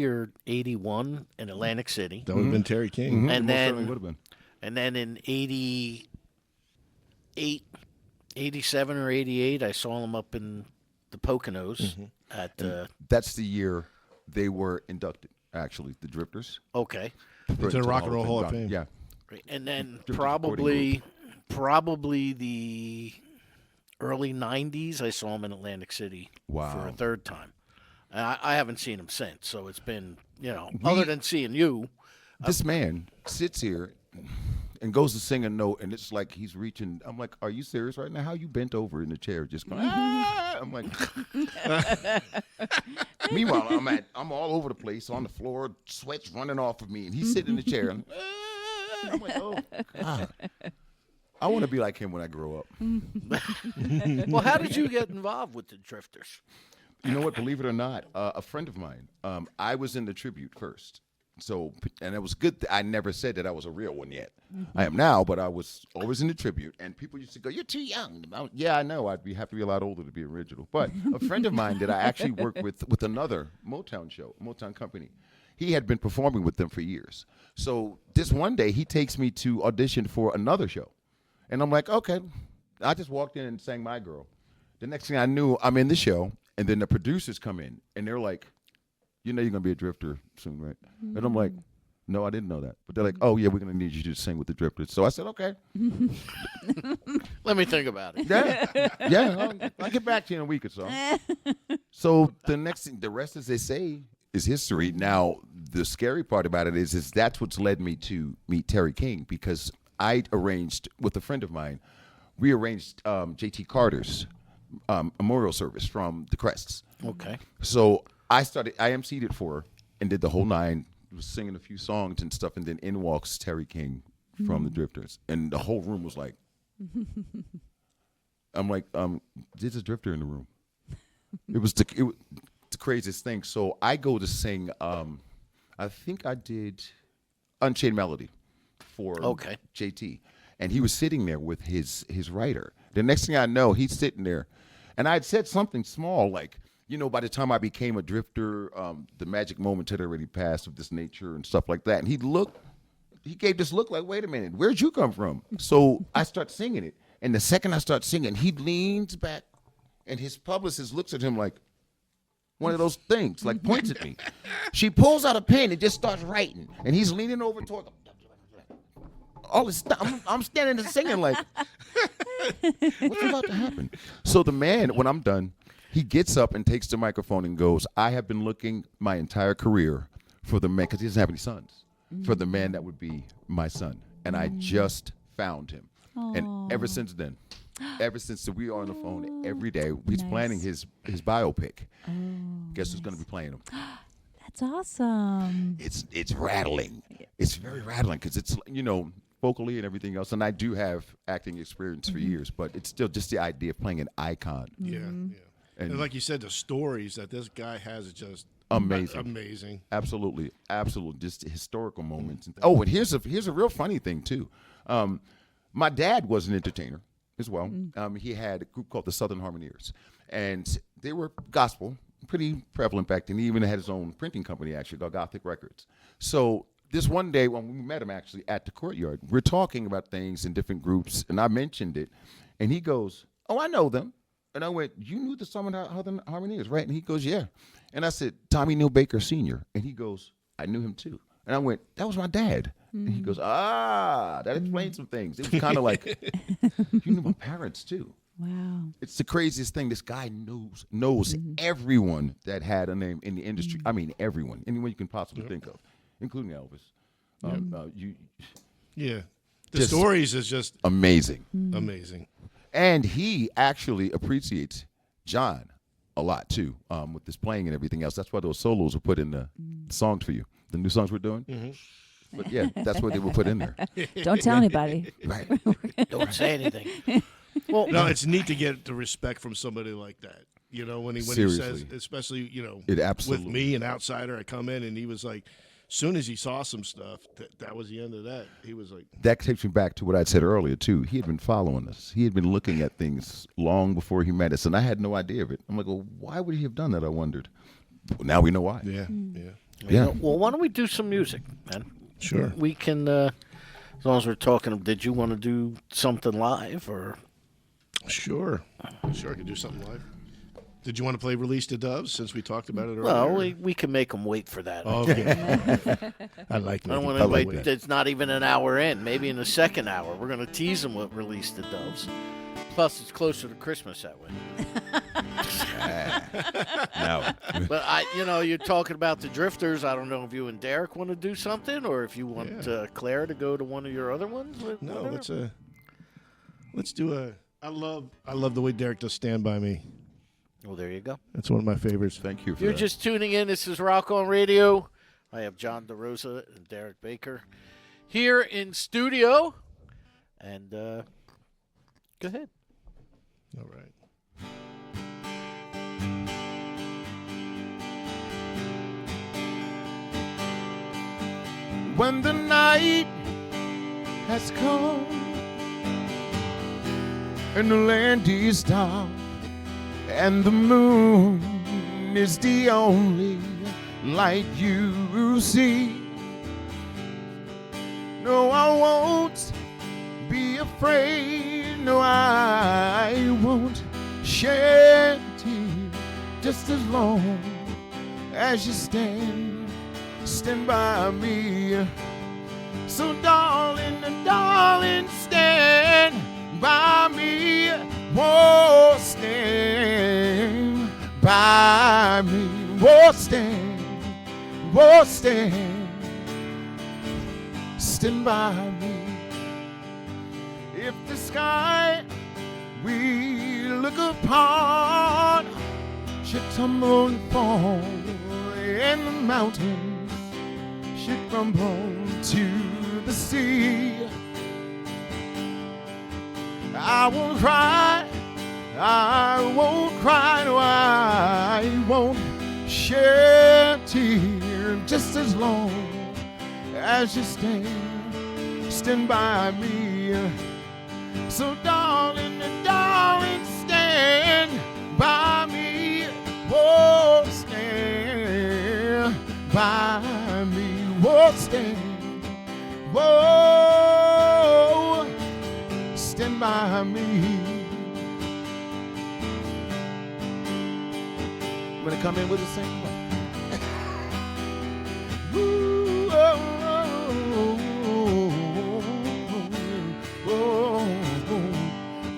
or 81 in Atlantic City. That would have been Terry King. And then would have been. And then in 88, 87 or 88, I saw them up in the Poconos at that's the year they were inducted, actually, the Drifters. Okay. To the Rock and Roll Hall of Fame. Yeah. And then probably the early 90s, I saw them in Atlantic City for a third time. And I haven't seen them since, so it's been, other than seeing you. This man sits here and goes to sing a note, and it's like he's reaching. I'm like, are you serious right now? How you bent over in the chair just going, ah! I'm like, meanwhile, I'm all over the place on the floor, sweat's running off of me, and he's sitting in the chair. And, I'm like, oh, God. I want to be like him when I grow up. Well, how did you get involved with the Drifters? You know what? Believe it or not, a friend of mine, I was in the tribute first. So, and it was good. I never said that I was a real one yet. I am now, but I was always in the tribute. And people used to go, "You're too young." Yeah, I know. Have to be a lot older to be original. But a friend of mine that I actually worked with another Motown company, he had been performing with them for years. So this one day, he takes me to audition for another show. And I'm like, okay. I just walked in and sang My Girl. The next thing I knew, I'm in the show, and then the producers come in, and they're like, you know you're going to be a drifter soon, right? And I'm like, no, I didn't know that. But they're like, oh, yeah, we're going to need you to sing with the drifters. So I said, okay. Let me think about it. Yeah, I'll get back to you in a week or so. So the next thing, the rest, as they say, is history. Now, the scary part about it is that's what's led me to meet Terry King, because I arranged with a friend of mine, we arranged J.T. Carter's memorial service from the Crests. Okay. So I emceed it for her and did the whole nine, was singing a few songs and stuff, and then in walks Terry King from the Drifters, and the whole room was like, I'm like, there's a drifter in the room. It was the craziest thing. So I go to sing, I think I did Unchained Melody for JT, and he was sitting there with his writer. The next thing I know, he's sitting there, and I had said something small like, you know, by the time I became a drifter, the magic moment had already passed of this nature and stuff like that. And he gave this look like, wait a minute, where'd you come from? So I start singing it. And the second I start singing, he leans back, and his publicist looks at him like one of those things, like points at me. She pulls out a pen and just starts writing. And he's leaning over toward all this stuff. I'm standing there singing like, what's about to happen? So the man, when I'm done, he gets up and takes the microphone and goes, I have been looking my entire career for the man, because he doesn't have any sons, for the man that would be my son. And I just found him. Aww. And ever since then, we are on the phone every day. He's planning his biopic. Oh, guess who's going to be playing him? That's awesome. It's rattling. It's very rattling because it's, you know, vocally and everything else. And I do have acting experience for years, but it's still just the idea of playing an icon. Yeah, yeah. And like you said, the stories that this guy has is just amazing. Absolutely. Just historical moments. Oh, and here's a real funny thing too. My dad was an entertainer as well. He had a group called the Southern Harmoniers, and they were gospel, pretty prevalent back then. He even had his own printing company, actually, called Gothic Records. So this one day when we met him actually at the courtyard, we're talking about things in different groups, and I mentioned it, and he goes, oh, I know them. And I went, you knew the Southern Harmoniers, right? And he goes, yeah. And I said, Tommy Neal Baker Sr. And he goes, I knew him too. And I went, that was my dad. And he goes, that explains some things. It was kind of like, you knew my parents too. Wow. It's the craziest thing. This guy knows everyone that had a name in the industry. I mean, everyone you can possibly think of, including Elvis. The stories is just amazing. Amazing. And he actually appreciates John a lot too, with this playing and everything else. That's why those solos were put in the songs for you, the new songs we're doing. But yeah, that's what they were put in there. Don't tell anybody. Right. Don't say anything. Well, no, it's neat to get the respect from somebody like that. You know, when he says, especially, you know, with me, an outsider, I come in and he was like, soon as he saw some stuff, that was the end of that. He was like, that takes me back to what I said earlier too. He had been following us. He had been looking at things long before he met us, and I had no idea of it. I'm like, well, why would he have done that? I wondered. Well, now we know why. Yeah. Well, why don't we do some music, man? Sure. We can, as long as we're talking. Did you want to do something live or? Sure, I could do something live. Did you want to play Release the Doves since we talked about it earlier? Well, we can make them wait for that. Okay. I like that. I don't want to wait. It's not even an hour in. Maybe in the second hour. We're going to tease them with Release the Doves. Plus, it's closer to Christmas that way. No. But, you're talking about the Drifters. I don't know if you and Derek want to do something or if you want Claire to go to one of your other ones. No, let's do a... I love the way Derek does Stand By Me. Well, there you go. That's one of my favorites. Thank you for You're that. just tuning in. This is Rock On Radio. I have John DeRosa and Derek Baker here in studio. And go ahead. All right. When the night has come and the land is dark and the moon is the only light you see. No, I won't be afraid, no, I won't shed a tear just as long as you stand by me. So darling, darling, stand by me. Whoa, stand by me. Whoa, stand by me. If the sky we look upon should tumble and fall, and the mountains should crumble to the sea, I won't cry, no, I won't shed a tear just as long as you stand by me. So darling, darling, stand by me. Oh, stand by me. Oh, stand by me. I'm gonna come in with the same one. Ooh, oh,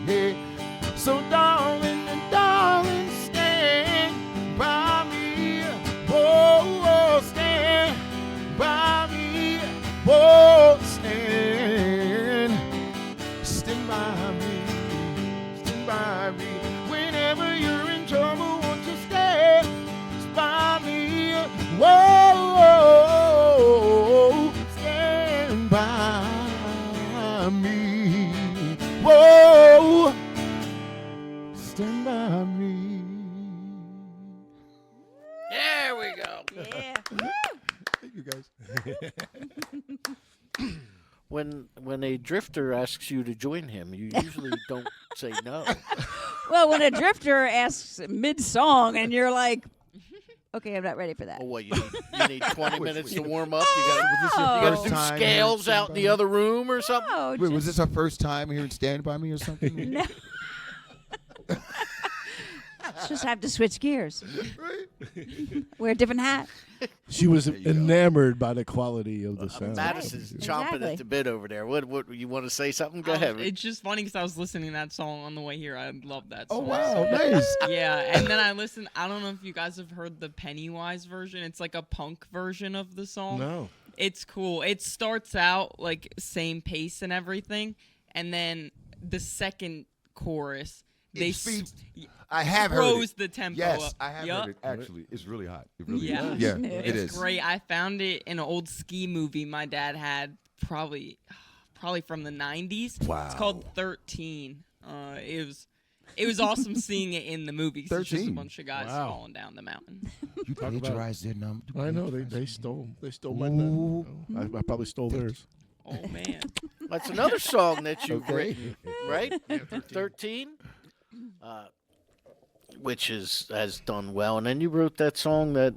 yeah. So darling, darling, stand by me. Oh, stand by me. Oh, stand by me. Stand by me. Whenever you're in trouble, won't you stand by me? Whoa, stand by me. Whoa, stand by me. There we go. Yeah. Thank you, guys. When a drifter asks you to join him, you usually don't say no. Well, when a drifter asks mid-song and you're like, okay, I'm not ready for that. Oh, what, you need 20 minutes to warm up? You Oh. got to do scales out in the other room or something? Oh, Wait, was this our first time here in Stand By Me or something? no. Just have to switch gears. Wear a different hat. She was enamored by the quality of the sound. Madison's chomping Exactly. at the bit over there. What you want to say something? Go ahead. It's just funny because I was listening to that song on the way here. I love that Oh, song. wow, nice. Yeah, and then I listened. I don't know if you guys have heard the Pennywise version. It's like a punk version of the song. No. It's cool. It starts out like same pace and everything, and then the second chorus they I have heard throws it. the tempo Yes, up. I have Yup. heard it. Actually, it's really hot. It really Yeah. is. Yeah, It's it is. Great. I found it in an old ski movie my dad had, probably from the 90s. Wow. It's called 13. It was awesome seeing it in the movie. 'Cause it's just a 13. bunch of guys Wow. falling down the mountain. You plagiarized their number. I know they stole my number. I probably stole theirs. Oh man. That's another song that you've Okay. written, right? 13. Which has done well. And then you wrote that song that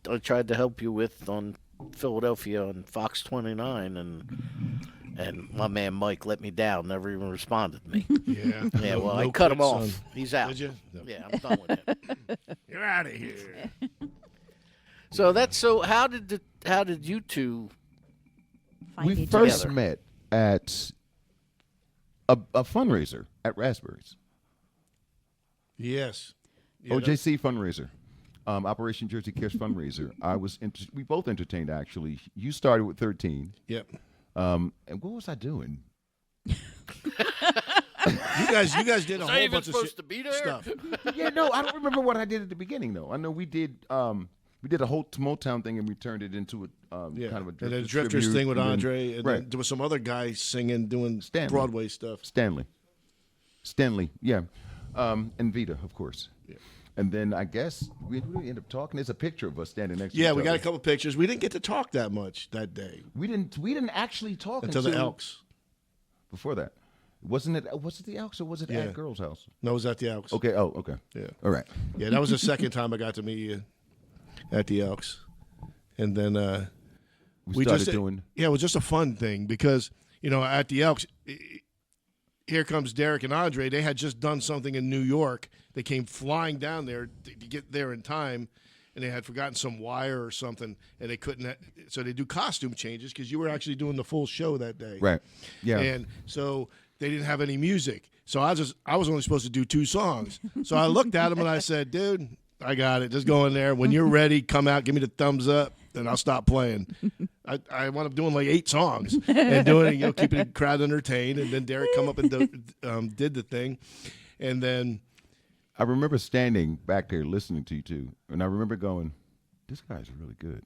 I tried to help you with on Philadelphia on Fox 29, and my man Mike let me down, never even responded to me. Yeah. Yeah, well, No I cut him quit, off. son. He's out. Did you? No. Yeah, I'm done with him. You're out of here. So how did you two? Find We each first together. met at a fundraiser at Raspberries. Yes. Yeah, OJC fundraiser. Operation Jersey Cares fundraiser. We both entertained, actually. You started with 13. Yep. And what was I doing? You guys did a Was I whole even bunch of supposed to be there? stuff. Yeah, no, I don't remember what I did at the beginning, though. I know we did a whole Motown thing, and we turned it into a Yeah. kind of a and then Drifters Drifters tribute, thing with and then- Andre, and right. then there was some other guy singing, doing Stanley. Broadway stuff. Stanley, yeah, and Vita, of course. Yeah. And then I guess we ended up talking. There's a picture of us standing next to each Yeah, other. we got a couple pictures. We didn't get to talk that much that day We didn't actually talk until the Elks. Before that, was it the Elks or was it Yeah. at Girls House? No, it was at the Elks. Okay. Oh, okay. Yeah. All right. Yeah, that was the second time I got to meet you at the Elks. And then We started doing. Yeah, it was just a fun thing because, at the Elks, Here Comes Derek and Andre. They had just done something in New York. They came flying down there to get there in time, and they had forgotten some wire or something, and they couldn't. So they do costume changes because you were actually doing the full show that day. Right. Yeah. And so they didn't have any music. So I was only supposed to do 2 songs. So I looked at him and I said, dude, I got it. Just go in there. When you're ready, come out, give me the thumbs up, and I'll stop playing. I wound up doing like 8 songs and doing, keeping the crowd entertained. And then Derek come up and did the thing. And then I remember standing back there listening to you too, and I remember going, this guy's really good.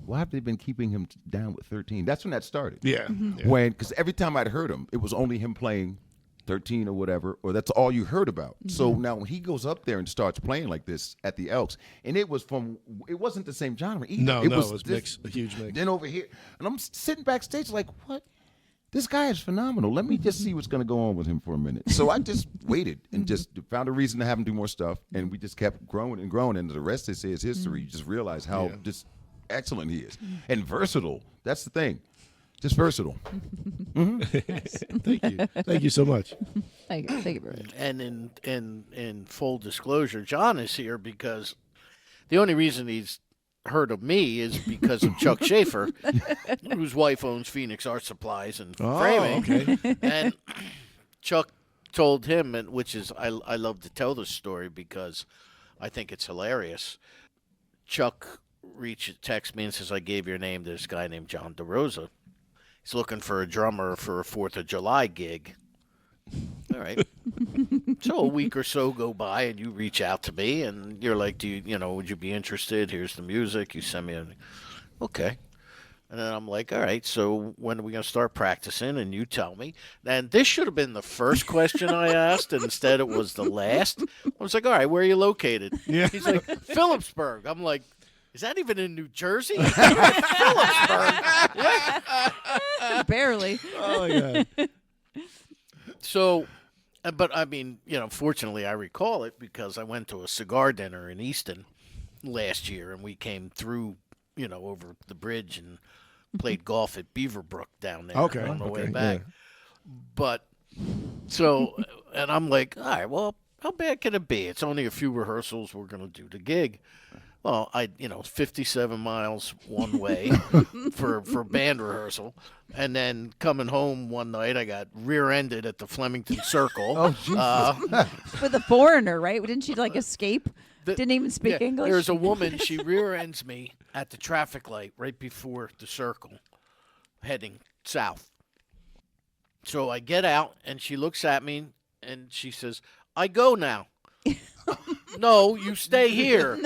Why have they been keeping him down with 13? That's when that started. Yeah. Because every time I'd heard him, it was only him playing 13 or whatever, or that's all you heard about. So now when he goes up there and starts playing like this at the Elks, and it wasn't the same genre either. No, it was mixed, a huge mix. Then over here, and I'm sitting backstage like, what? This guy is phenomenal. Let me just see what's going to go on with him for a minute. So I just waited and just found a reason to have him do more stuff, and we just kept growing and growing, and the rest is history. You just realize how just excellent he is. And versatile. That's the thing. Just versatile. Thank you. Thank you so much. Thank you, Bruce. And in full disclosure, John is here because the only reason he's heard of me is because of Chuck Schaefer, whose wife owns Phoenix Art Supplies and Framing. Okay. And Chuck told him, which is I love to tell this story because I think it's hilarious. Chuck texts me and says, I gave your name to this guy named John DeRosa. He's looking for a drummer for a 4th of July gig. All right. So a week or so go by, and you reach out to me, and you're like, would you be interested? Here's the music. You send me okay. And then I'm like, all right, so when are we going to start practicing? And you tell me. And this should have been the first question I asked, and instead it was the last. I was like, all right, where are you located? Yeah. He's like, Phillipsburg. I'm like, is that even in New Jersey? Phillipsburg. Barely. Oh, my God. So, but I mean, fortunately I recall it because I went to a cigar dinner in Easton last year, and we came through, over the bridge and played golf at Beaverbrook down there on the way back. Yeah. But, so, and I'm like, all right, well, how bad can it be? It's only a few rehearsals. We're going to do the gig. Well, 57 miles one way for band rehearsal. And then coming home one night, I got rear-ended at the Flemington Circle. Oh, Jesus. With a foreigner, right? Didn't she escape? Didn't even speak English? There's a woman, she rear-ends me at the traffic light right before the circle, heading south. So I get out, and she looks at me, and she says, I go now. No, you stay here.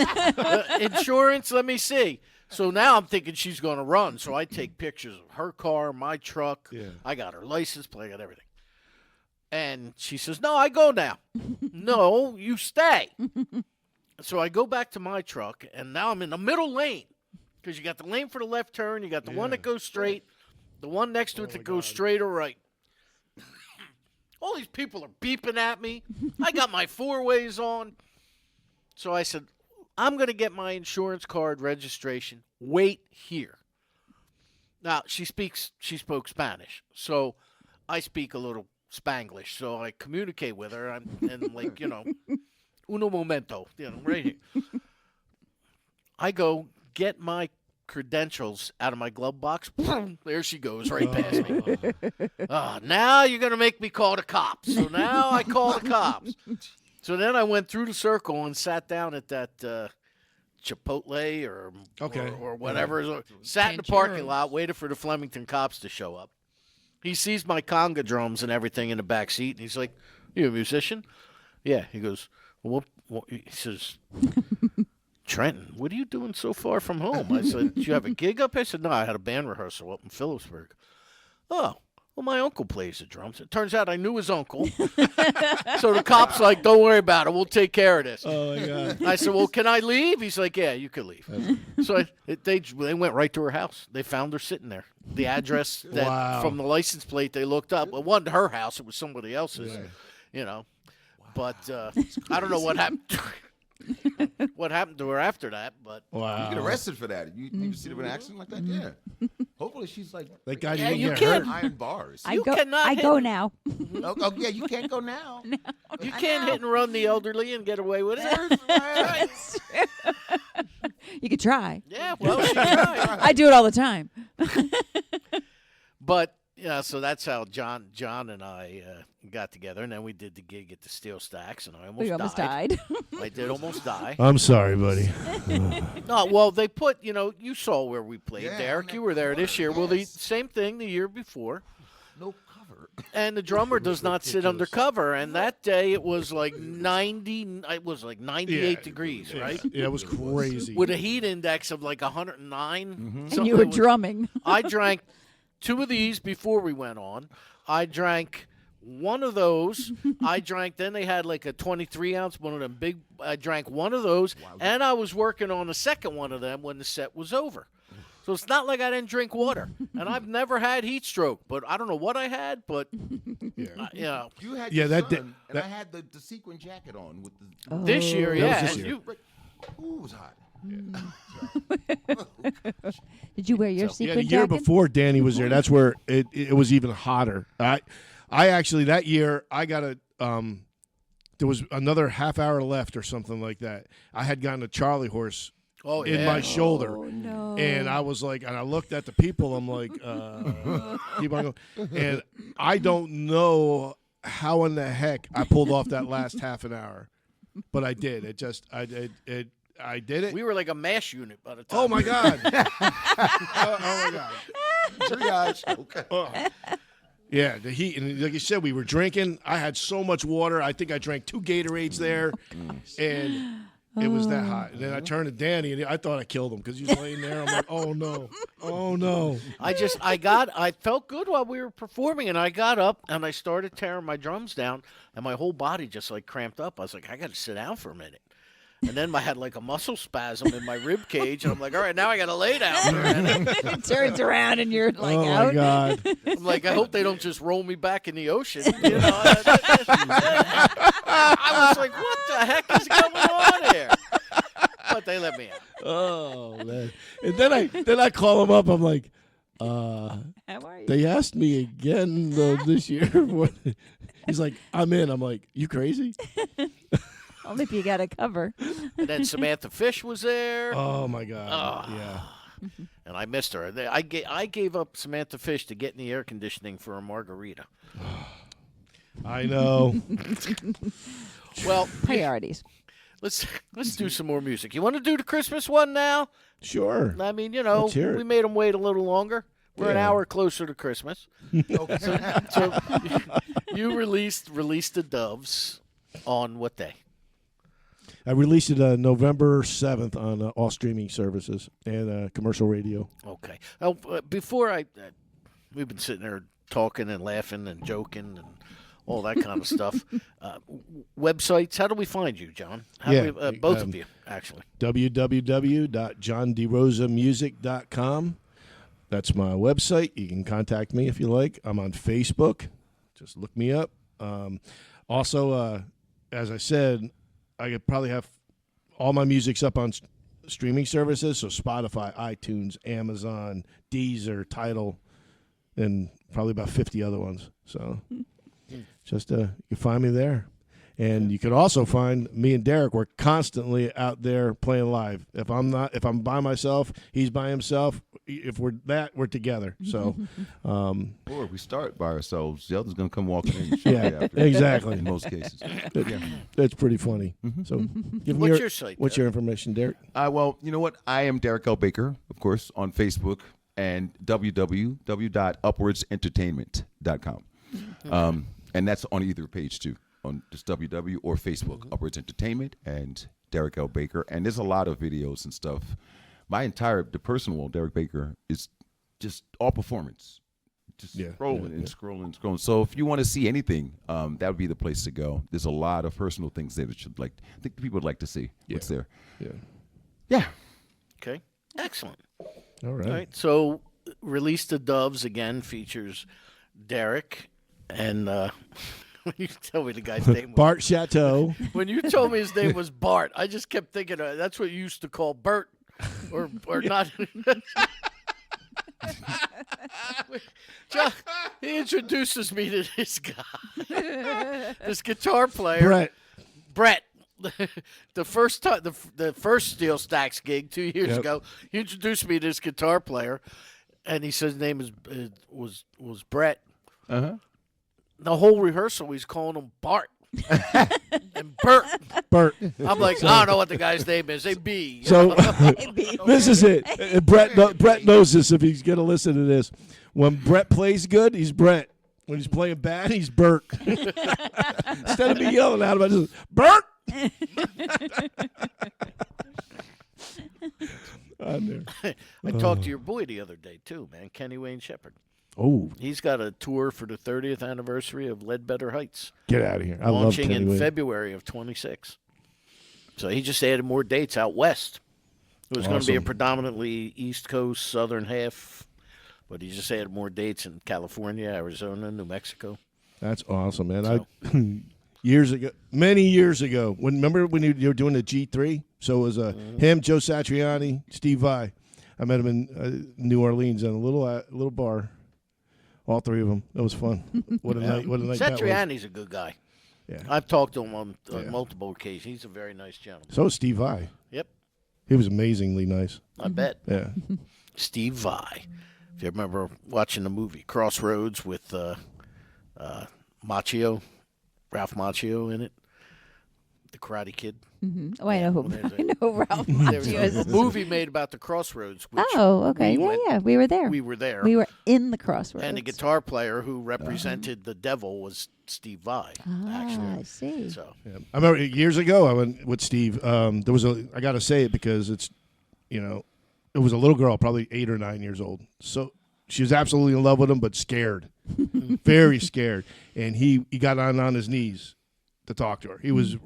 Insurance, let me see. So now I'm thinking she's going to run. So I take pictures of her car, my truck. Yeah. I got her license plate, I got everything. And she says, no, I go now. No, you stay. So I go back to my truck, and now I'm in the middle lane because you got the lane for the left turn. You got the one that goes straight, the one next to it that goes straight or right. All these people are beeping at me. I got my 4-ways on. So I said, I'm going to get my insurance card registration. Wait here. Now, she spoke Spanish. So I speak a little Spanglish. So I communicate with her. And like, uno momento, right here. I go get my credentials out of my glove box. There she goes, right past me. Now you're going to make me call the cops. So now I call the cops. So then I went through the circle and sat down at that Chipotle or whatever. Sat in the parking lot, waited for the Flemington cops to show up. He sees my conga drums and everything in the back seat, and he's like, you a musician? Yeah. He goes, well, what? He says, Trenton, what are you doing so far from home? I said, did you have a gig up? I said, no, I had a band rehearsal up in Phillipsburg. Oh, well, my uncle plays the drums. It turns out I knew his uncle. So the cop's like, don't worry about it. We'll take care of this. Oh, my God. I said, well, can I leave? He's like, yeah, you can leave. So they went right to her house. They found her sitting there. The address that from the license plate they looked up. It wasn't her house. It was somebody else's, But I don't know what happened. what happened to her after that, but Wow. You get arrested for that. You see her in an accident like that? Yeah. Hopefully she's like, Thank God Yeah, you you didn't get can't. hurt. iron bars. I You go. cannot I hit go him. now. Oh, yeah, you can't go now. you can't hit and run the elderly and get away with it. Right. You could try. Yeah, well, she tried. I do it all the time. But yeah, so that's how John and I got together, and then we did the gig at the Steel Stacks, and I We almost died. I did almost die. I'm sorry, buddy. No, well, they put, you saw where we played, Yeah, Derek. on You that were there this year. corner, Well, the yes. same thing the year before. No cover. And the drummer does not sit under cover. And that day it was like 90. It was like 98 degrees, right? Yeah, it was crazy. With a heat index of like 109. And Something you were was- drumming. I drank 2 of these before we went on. I drank 1 of those. Then they had like a 23-ounce, one of them big. I drank 1 of those, and I was working on the second one of them when the set was over. So it's not like I didn't drink water. And I've never had heat stroke, but I don't know what I had, but Yeah. You had Yeah, your that son, di- and I had the sequin jacket on with the. this year, Oh. That was yeah. this and year. you- Ooh, it was hot. Did you wear your Yeah, sequin the year jacket? before Danny was there, that's where it was even hotter. I actually that year I got a there was another half hour left or something like that. I had gotten a Charlie horse Oh, in yeah. my shoulder. Oh no! And I was like, and I looked at the people. I'm like, keep on going. And I don't know how in the heck I pulled off that last half an hour, but I did. I did it. We were like a mash unit by the time. Oh my god! oh my god! Triage. Okay. Yeah, the heat, and like you said, we were drinking. I had so much water. I think I drank 2 Gatorades there, and it was that hot. And then I turned to Danny, and I thought I killed him because he was laying there. I'm like, oh no, oh no. I felt good while we were performing, and I got up and I started tearing my drums down, and my whole body just like cramped up. I was like, I got to sit down for a minute. And then I had like a muscle spasm in my rib cage, and I'm like, all right, now I got to lay down for a minute. It turns around and you're like Oh out. my god. I'm like, I hope they don't just roll me back in the ocean. You know? I was like, what the heck is going on here? But they let me out. Oh man. And then I call him up. I'm like, How are you? they asked me again this year. He's like, I'm in. I'm like, you crazy? Only if you got a cover. And then Samantha Fish was there, Oh my god. Yeah. and I missed her. I gave up Samantha Fish to get in the air conditioning for a margarita. I know. Well, Priorities. let's do some more music. You want to do the Christmas one now? Sure. I mean, Let's hear it. we made them wait a little longer. We're an Yeah. hour closer to Christmas. So you released the Doves on what day? I released it November 7th on all streaming services and commercial radio. Okay. Before we've been sitting there talking and laughing and joking and all that kind of stuff. Websites. How do we find you, John? How do we, both of you, actually. www.johnderosamusic.com. That's my website. You can contact me if you like. I'm on Facebook. Just look me up. Also, as I said, I could probably have all my music's up on streaming services, so Spotify, iTunes, Amazon, Deezer, Tidal, and probably about 50 other ones. So just you can find me there. And you could also find me and Derek. We're constantly out there playing live. If I'm by myself, he's by himself. If we're together. So, Or if we start by ourselves, the other's going to come walking in. Yeah, after, exactly. In most cases. that's pretty funny. So, give me What's your site, What's your information, Derek? Well, you know what? I am Derek L. Baker, of course, on Facebook and www.upwardsentertainment.com. And that's on either page too, on just WW or Facebook, Upwards Entertainment and Derek L. Baker. And there's a lot of videos and stuff. The personal Derek Baker is just all performance. Just scrolling. So if you want to see anything, that would be the place to go. There's a lot of personal things there that I think people would like to see what's there. Yeah. Okay. Excellent. All right. All right. So, Release the Doves again features Derek and when you told me the guy's name was Bart Chateau. When you told me his name was Bart, I just kept thinking that's what you used to call Bert, or not. John, he introduces me to this guy, this guitar player, Brett. The first time, the first Steel Stacks gig 2 years ago, he introduced me to this guitar player, and he said his name was Brett. Uh-huh. The whole rehearsal, he's calling him Bart and Bert. I'm like, I don't know what the guy's name is. Say B. So this is it. And Brett knows this if he's gonna listen to this. When Brett plays good, he's Brett. When he's playing bad, he's Bert. Instead of me yelling at him, I just Bert. I talked to your boy the other day too, man. Kenny Wayne Shepherd. Oh, He's got a tour for the 30th anniversary of Ledbetter Heights. Get out of here! I love launching Kenny in Wayne. February of 26. So he just added more dates out west. It was going to be a Awesome. predominantly East Coast, southern half, but he just added more dates in California, Arizona, New Mexico. That's awesome, man. So- I years ago, many years ago, remember when you were doing the G3? So it was him, Joe Satriani, Steve Vai. I met him in New Orleans in a little bar. All three of them. It was fun. What a night! What a night that was. Satriani's a good guy. Yeah. I've talked to him on multiple occasions. He's a very nice gentleman. So is Steve Vai. Yep, He was amazingly nice. I bet. Yeah. Steve Vai. If you remember watching the movie Crossroads with Macchio, Ralph Macchio in it, the Karate Kid. Oh, I know who. I know Ralph There was Macchio a is. movie made about the Crossroads. Which Oh, okay. we Yeah, went- yeah. We were there. We were there. We were in the crossroads. And the guitar player who represented the devil was Steve Vai, I actually. see. So Yeah. I remember years ago I went with Steve. There was I got to say it because it's, it was a little girl, probably 8 or 9 years old. So she was absolutely in love with him, but scared, very scared. And he got on his knees to talk to her. He was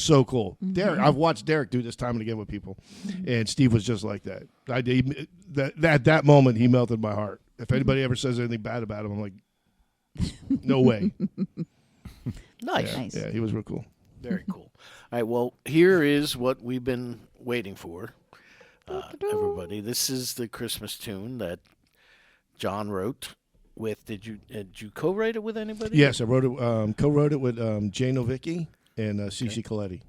so cool. Derek, I've watched Derek do this time and again with people, and Steve was just like that. At that moment, he melted my heart. If anybody ever says anything bad about him, I'm like, no way. nice. Nice. Yeah, he was real cool. Very cool. All right, well, here is what we've been waiting for, everybody. This is the Christmas tune that John wrote with. Did you co-write it with anybody? Yes, I wrote it. Co-wrote it with Jay Novicki and Cece Coletti.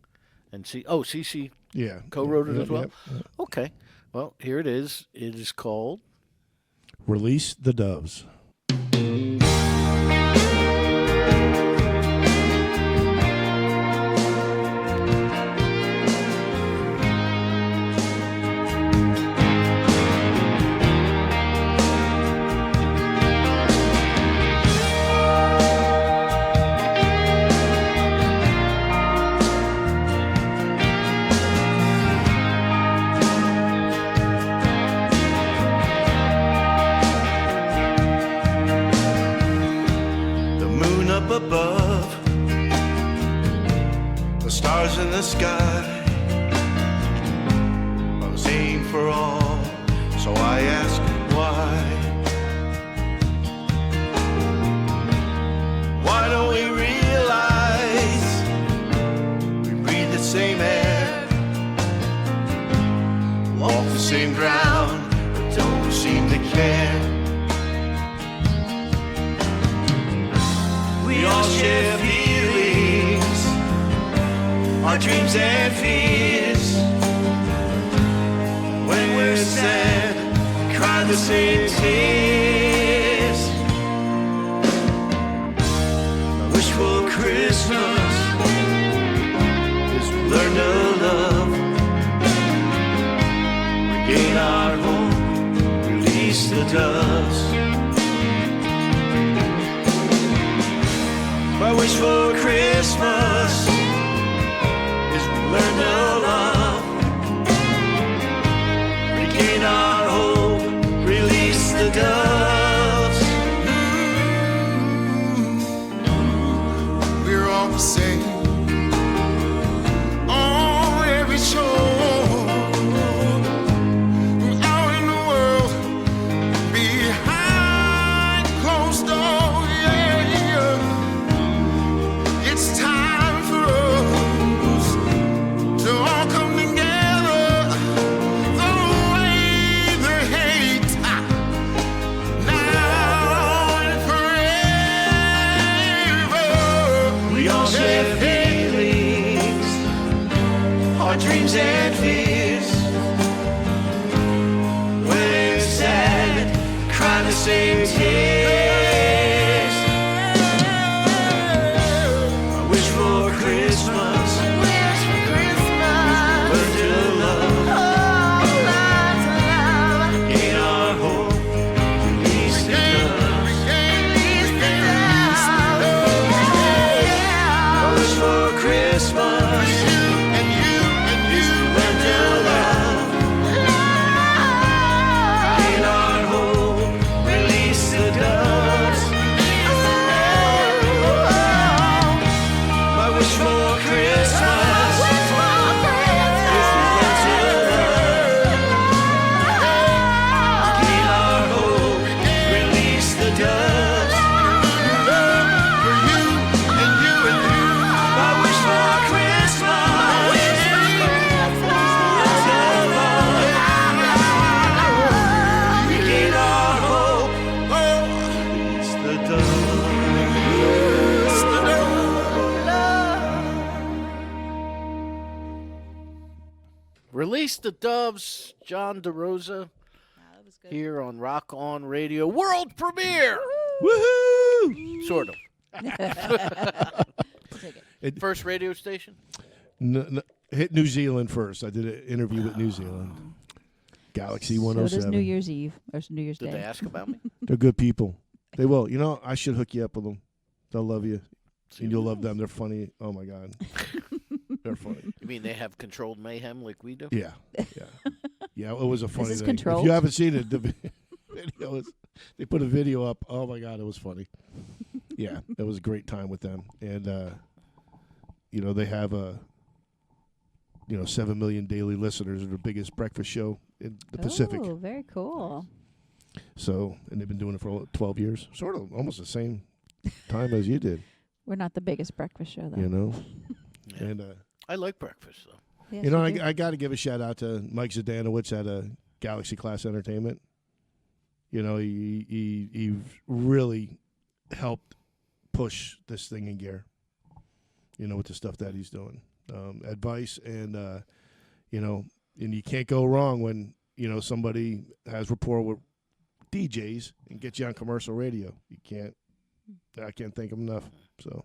And Cece Yeah, co-wrote it as well. yeah. Okay. Well, here it is. It is called Release the Doves. The moon up above, the stars in the sky. I was aimed for all, so I ask why. Why don't we realize we breathe the same air, walk the same ground, but don't seem to care? We all share feelings, our dreams and fears. When we're sad, we cry the same tears. My wish for Christmas is we learn to love, regain our hope, release the doves. My wish for Christmas is we learn to love, regain our hope, release the doves. We're all the same on every shore, out in the world, behind closed doors. Yeah, yeah. same taste. I wish for Christmas. Learn to love. Gain our hope. Release the dust. I wish for Christmas. Learn to love. Gain our hope. Release the dust. My wish for Christmas is to learn to love. Gain our hope. Release the dust. For you and you and you. My wish for Christmas is to learn to love. Gain our hope. Release the dust. Release the Doves, John DeRosa, here on Rock On Radio. World premiere! Woohoo! Sort of. Take it. First radio station? Hit New Zealand first. I did an interview with New Zealand. Galaxy So 107. does New Year's Eve or New Year's Did Day. they ask about me? They're good people. They will. You know, I should hook you up with them. They'll love you. And you'll love them. They're funny. Oh, my God. They're funny. You mean they have controlled mayhem like we do? Yeah. Yeah. Yeah, it was a funny is thing. controlled? If you haven't seen it, the video is, they put a video up. Oh, my God, it was funny. Yeah, it was a great time with them. And, you know, they have 7 million daily listeners. They're the biggest breakfast show in the Pacific. Oh, very cool. So, and they've been doing it for 12 years. Sort of almost the same time as you did, We're not the biggest breakfast show, though. you know? Yeah. And, I like breakfast, though. Yes, you know, we do. I got to give a shout out to Mike Zdanowicz at Galaxy Class Entertainment. You know, he really helped push this thing in gear. You know, with the stuff that he's doing, advice and you know, and you can't go wrong when somebody has rapport with DJs and gets you on commercial radio. You can't. I can't thank him enough. So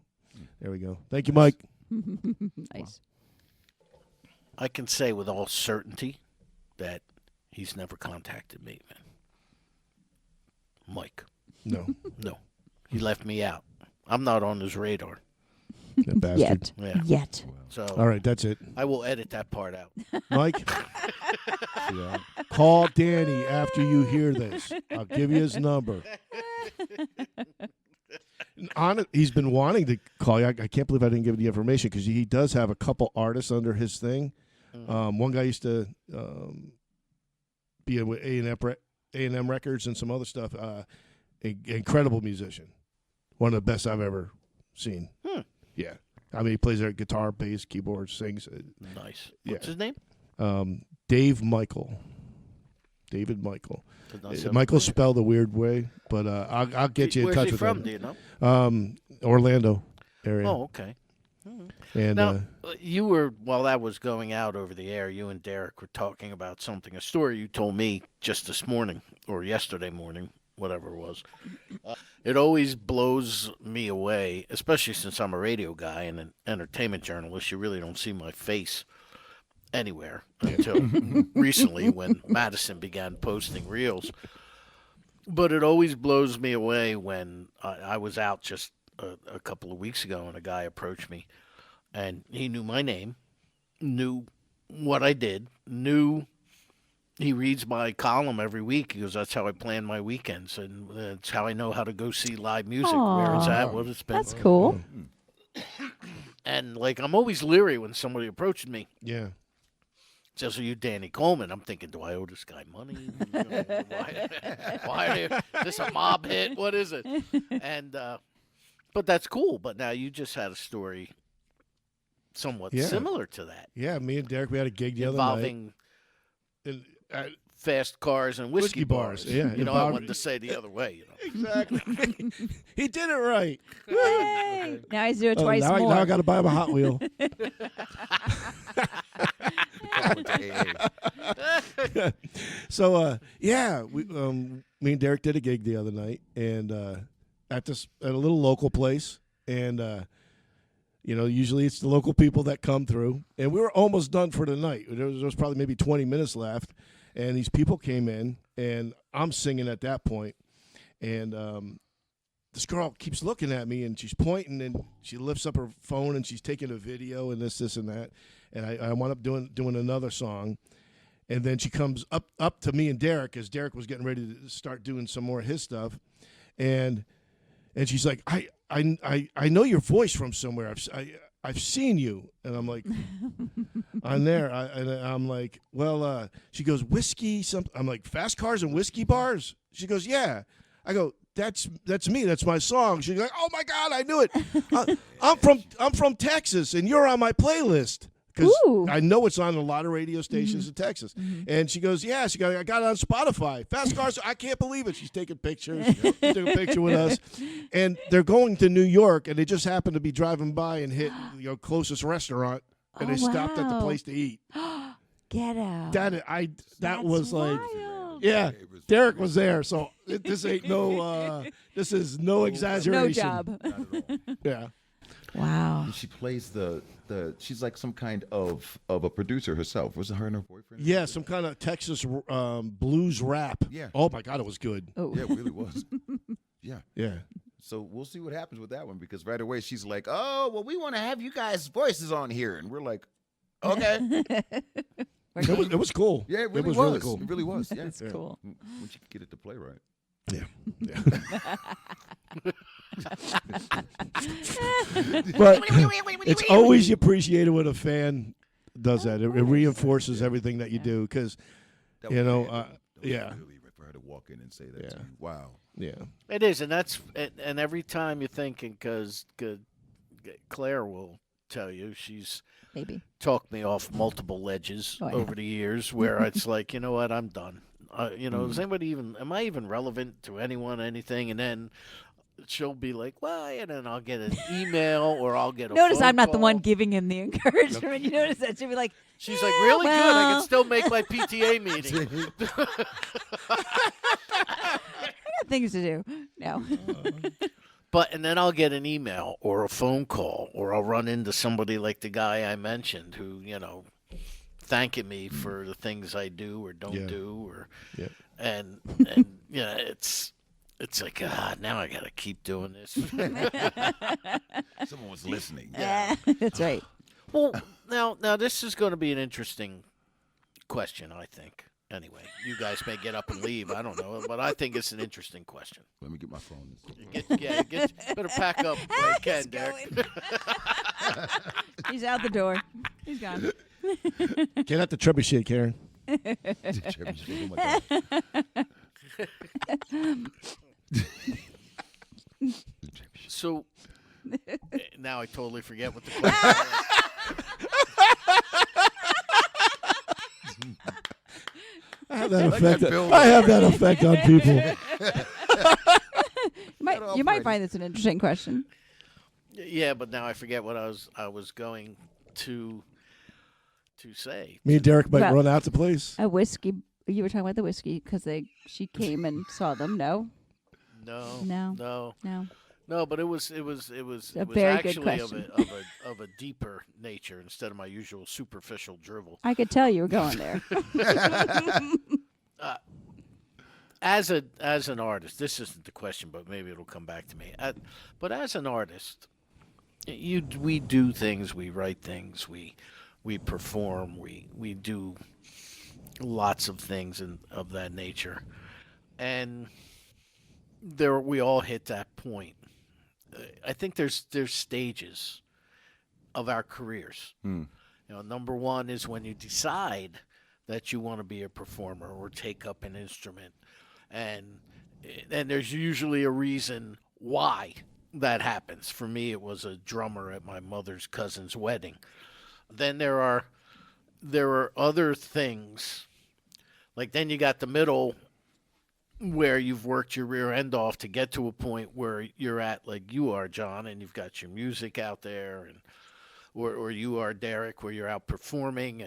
there we go. Thank you, Mike. Nice. I can say with all certainty that he's never contacted me, man. Mike. No, No. He left me out. I'm not on his radar. that bastard. Yeah. Yet. So All right, that's it, I will edit that part out. Mike. Call Danny after you hear this. I'll give you his number. He's been wanting to call you. I can't believe I didn't give you the information because he does have a couple artists under his thing. One guy used to be with A&M Records and some other stuff. Incredible musician. One of the best I've ever seen. Yeah. I mean, he plays their guitar, bass, keyboard, sings. Nice. Yeah. What's his name? Dave Michael. David Michael. Does not sound Michael's familiar. spelled a weird way, but I'll get you in Where's touch he with from? him. Do you know? Orlando area. Oh, okay. And Now, you were, while that was going out over the air, you and Derek were talking about something, a story you told me just this morning or yesterday morning, whatever it was. It always blows me away, especially since I'm a radio guy and an entertainment journalist. You really don't see my face anywhere until recently when Madison began posting reels. But it always blows me away when I was out just a couple of weeks ago and a guy approached me and he knew my name, knew what I did, knew he reads my column every week. He goes, that's how I plan my weekends, and it's how I know how to go see live music. Where it's at, what it's been. That's cool. And, like, I'm always leery when somebody approaches me. yeah. Says, are you Danny Coleman? I'm thinking, do I owe this guy money? Why is this a mob hit? What is it? And, but that's cool. But now you just had a story somewhat Yeah. similar to that. Yeah, me and Derek, we had a gig the Involving other night. And, fast cars and whiskey bars. yeah, You know, I involving- wanted to say the other way, you know. exactly. He did it right. Yay! Now he's doing Oh, twice now, more. now I got to buy him a Hot Wheel. So yeah, me and Derek did a gig the other night, and at a little local place, and usually it's the local people that come through, and we were almost done for the night. There was probably maybe 20 minutes left, and these people came in, and I'm singing at that point, and this girl keeps looking at me, and she's pointing, and she lifts up her phone, and she's taking a video, and this, and that, and I wound up doing another song. And then she comes up to me and Derek as Derek was getting ready to start doing some more of his stuff, and she's like, I know your voice from somewhere. I've seen you, and I'm like, I'm there, and I'm like, well, she goes, whiskey something. I'm like, fast cars and whiskey bars. She goes, yeah. I go, that's me. That's my song. She's like, oh my God, I knew it. I'm from Texas, and you're on my playlist. Because I know it's on a lot of radio stations in Texas. And she goes, yeah, I got it on Spotify. Fast cars, I can't believe it. She's taking pictures. She took a picture with us. And they're going to New York, and they just happened to be driving by and hit closest restaurant, and they stopped at the place to eat. Get out. That was like, wild. yeah, Derek was there. So this ain't this is no exaggeration. No job. Not at all. Yeah. Wow. And she plays she's like some kind of a producer herself. Was it her and her boyfriend? Yeah, some kind of Texas blues rap. Yeah. Oh my God, it was good. Oh. Yeah, it really was. Yeah. Yeah. So we'll see what happens with that one, because right away she's like, "Oh, well, we want to have you guys' voices on here," and we're like, "Okay." It was cool. Yeah, it was really really cool. It really was. Yeah. That's cool. Once you could get it to play right. Yeah. But it's always appreciated when a fan does that. It reinforces everything that you do, because That was yeah. really for her to walk in and say that to Yeah. you. Wow. Yeah. It is, and every time you're thinking, because Claire will tell you, she's Maybe. talked me off multiple ledges Oh, I over the years where it's like, you know what, I'm done. Am I even relevant to anyone, anything? And then she'll be like, well, and then I'll get an email or I'll get a Notice phone I'm not the call. one giving him the encouragement. You notice that? She'll be like, She's like, really good. I well." can still make my PTA meeting. I got things to do. No. And then I'll get an email or a phone call, or I'll run into somebody like the guy I mentioned who, thanking me for the things I do or don't do, or and it's like, now I gotta keep doing this. Someone was listening. Yeah. That's right. Well, now this is going to be an interesting question, I think. Anyway, you guys may get up and leave. I don't know, but I think it's an interesting question. Let me get my phone. Better pack up while you can, Derek. He's out the door. He's gone. Get out the trebuchet, Karen. Oh my God. So now I totally forget what the question was. I have that effect. I have that effect on people. You might find this an interesting question. Yeah, but now I forget what I was going to say. Me and Derek might Well, run out the place. A whiskey. You were talking about the whiskey because she came and saw them. No. No, but it was A very very good actually of question. a deeper nature instead of my usual superficial drivel. I could tell you were going there. As an artist, this isn't the question, but maybe it'll come back to me. But as an artist, we do things, we write things, we perform, we do lots of things of that nature, and we all hit that point. I think there's stages of our careers. Number one is when you decide that you want to be a performer or take up an instrument, and there's usually a reason why that happens. For me, it was a drummer at my mother's cousin's wedding. Then there are other things, like then you got the middle, where you've worked your rear end off to get to a point where you're at, like you are, John, and you've got your music out there, and or you are, Derek, where you're out performing,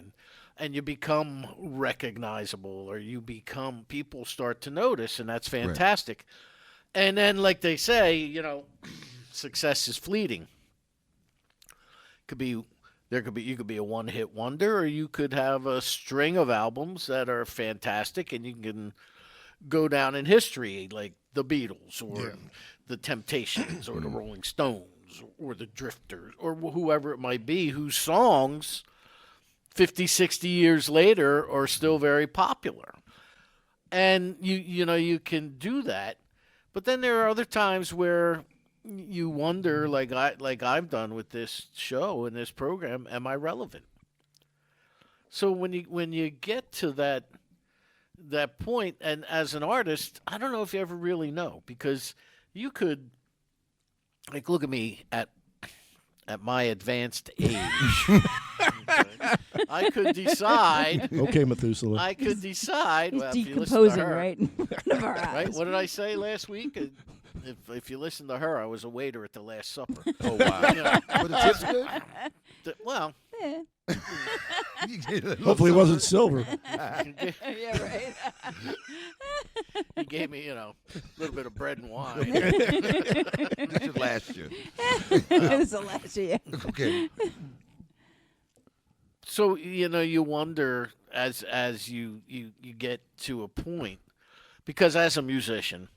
and you become recognizable, or people start to notice, and that's fantastic. And then, like they say, success is fleeting. You could be a one-hit wonder, or you could have a string of albums that are fantastic, and you can go down in history, like the Beatles, or the Temptations, or the Rolling Stones, or the Drifters, or whoever it might be, whose songs 50, 60 years later are still very popular. And you can do that, but then there are other times where you wonder, like I've done with this show and this program, am I relevant? So when you get to that point, and as an artist, I don't know if you ever really know, because you could, like, look at me at my advanced age. I could decide. Okay, Methuselah. I could decide. He's Well, if you listen to decomposing her, right in front of our eyes. right? What did I say last week? If you listen to her, I was a waiter at the Last Supper. Oh, wow. Were the tips good? Well, Yeah. Hopefully it wasn't silver. Yeah, right. he gave me, a little bit of bread and wine. This is last year. It was the last year. Okay. So you wonder as you get to a point, because as a musician,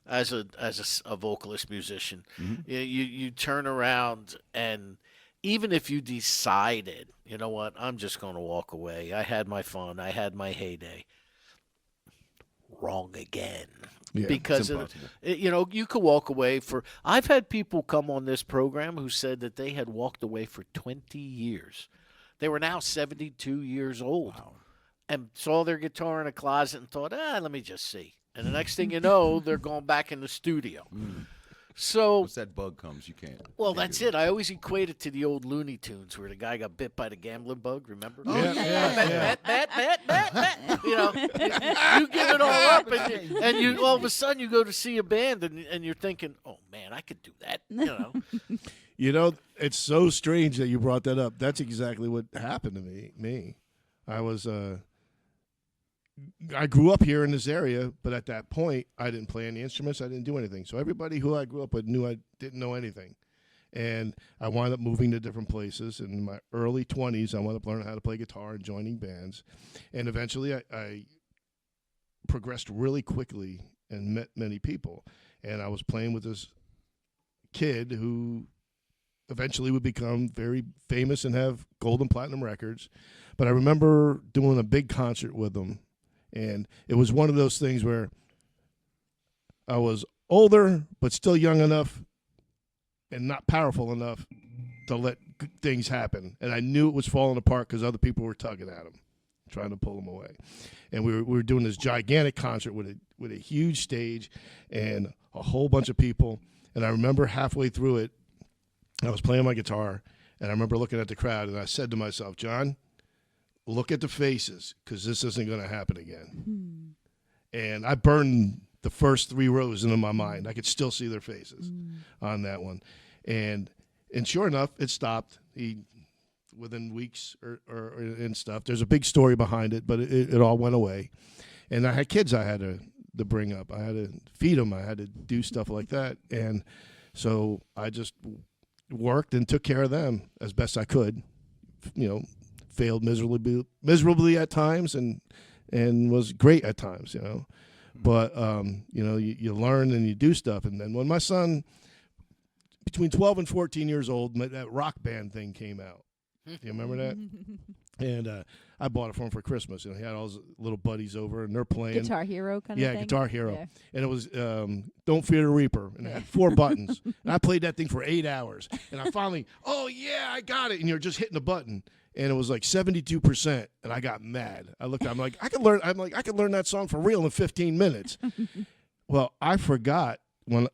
as a vocalist musician, you turn around, and even if you decided, you know what, I'm just going to walk away. I had my fun. I had my heyday. Wrong again. Yeah, because you could walk away for. I've had people come on this program who said that they had walked away for 20 years. They were now 72 years old, and saw their guitar in a closet and thought, let me just see. And the next thing you know, they're going back in the studio. So once that bug comes, you can't. Well, that's it. I always equate it to the old Looney Tunes where the guy got bit by the gambling bug. Remember? Oh, yeah. Bet. You give it all up, and you all of a sudden you go to see a band, and you're thinking, oh man, I could do that. It's so strange that you brought that up. That's exactly what happened to me. I was I grew up here in this area, but at that point, I didn't play any instruments. I didn't do anything. So everybody who I grew up with knew I didn't know anything. And I wound up moving to different places. In my early 20s, I wound up learning how to play guitar and joining bands. And eventually, I progressed really quickly and met many people. And I was playing with this kid who eventually would become very famous and have gold and platinum records. But I remember doing a big concert with him. And it was one of those things where I was older, but still young enough and not powerful enough to let things happen. And I knew it was falling apart because other people were tugging at him, trying to pull him away. And we were doing this gigantic concert with a huge stage and a whole bunch of people. And I remember halfway through it, I was playing my guitar, and I remember looking at the crowd, and I said to myself, John, look at the faces, because this isn't going to happen again. And I burned the first 3 rows into my mind. I could still see their faces on that one. And sure enough, it stopped. Within weeks or and stuff. There's a big story behind it, but it all went away. And I had kids I had to bring up. I had to feed them. I had to do stuff like that. And so I just worked and took care of them as best I could. Failed miserably at times and was great at times, But you learn and you do stuff. And then when my son, between 12 and 14 years old, that Rock Band thing came out. Do you remember that? And I bought it for him for Christmas. And he had all his little buddies over, and they're playing. Guitar Hero kind of thing? Yeah, Guitar Hero. Yeah. And it was Don't Fear the Reaper. And it had 4 buttons. And I played that thing for 8 hours. And I finally, oh, yeah, I got it. And you're just hitting a button. And it was like 72%. And I got mad. I looked, I'm like, I could learn that song for real in 15 minutes. Well, I forgot when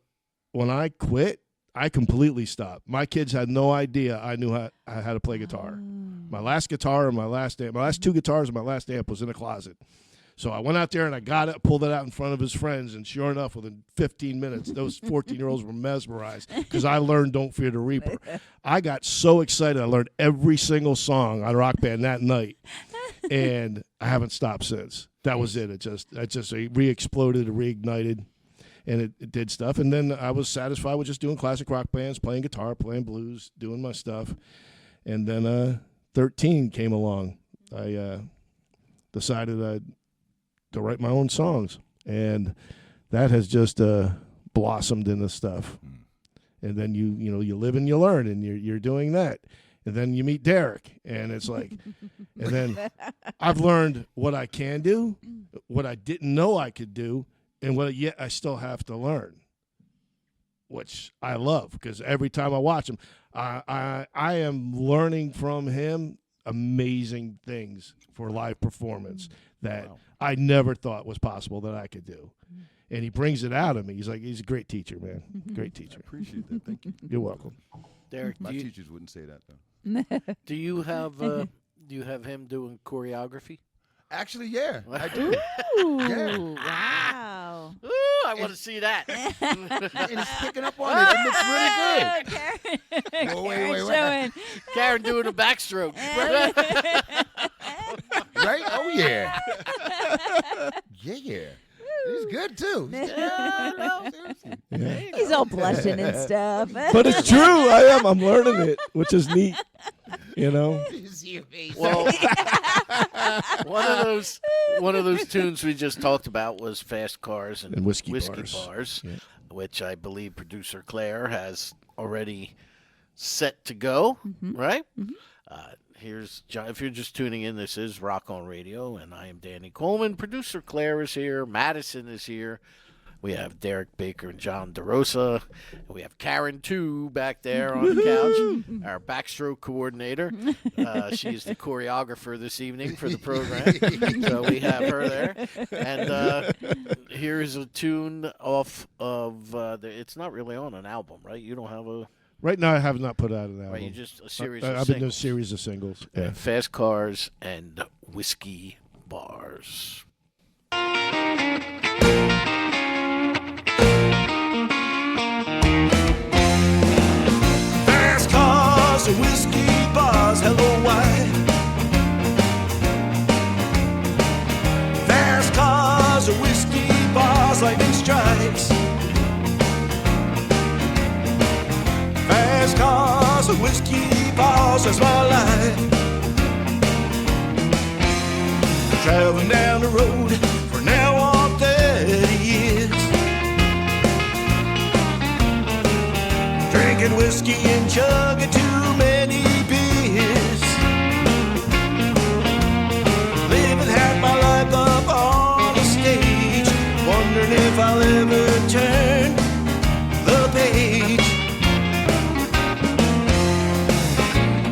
I quit, I completely stopped. My kids had no idea I knew how to play guitar. My last guitar and my last amp, my last 2 guitars and my last amp was in a closet. So I went out there and I got it, pulled it out in front of his friends, and sure enough, within 15 minutes, those 14-year-olds were mesmerized because I learned Don't Fear the Reaper. I got so excited. I learned every single song on Rock Band that night. and I haven't stopped since. That was it. It just re-exploded, reignited, and it did stuff. And then I was satisfied with just doing classic rock bands, playing guitar, playing blues, doing my stuff. And then 13 came along. I decided to write my own songs, and that has just blossomed into stuff. And then you live and you learn, and you're doing that. And then you meet Derek, and it's like, and then I've learned what I can do, what I didn't know I could do, and what yet I still have to learn, which I love, because every time I watch him, I am learning from him amazing things for live performance that I never thought was possible that I could do. And he brings it out of me. He's a great teacher, man. Great teacher. I appreciate that. Thank you. You're welcome. Derek, My teachers wouldn't say that, though. do you have him doing choreography? Actually, yeah, I do. Ooh, Yeah. wow. Ooh, I want to see that. And he's picking up on it. It looks really good. Karen. Whoa, wait. Showing. Karen doing a backstroke. Right? Oh, yeah. Yeah. He's good, too. Seriously. He's all blushing and stuff. But it's true. I am. I'm learning it, which is neat. Well, one of those tunes we just talked about was "Fast Cars and Whiskey Bars," Yeah. which I believe producer Claire has already set to go. Right? Here's John. If you're just tuning in, this is Rock on Radio, and I am Danny Coleman. Producer Claire is here. Madison is here. We have Derek Baker and John DeRosa. We have Karen, too, back there on the couch, our backstroke coordinator. She's the choreographer this evening for the program, so we have her there. And here is a tune off of it's not really on an album, right? You don't have a... Right now, I have not put out an album. Right, you just a series I've of been doing a singles. series of singles. Yeah. Fast Cars and Whiskey Bars. Fast cars and whiskey bars, hello, why? Fast cars and whiskey bars, lightning strikes. Fast cars and whiskey bars, that's my life. Traveling down the road for now on 30 years. Drinking whiskey and chugging too many beers. Living half my life up on a stage, wondering if I'll ever turn the page.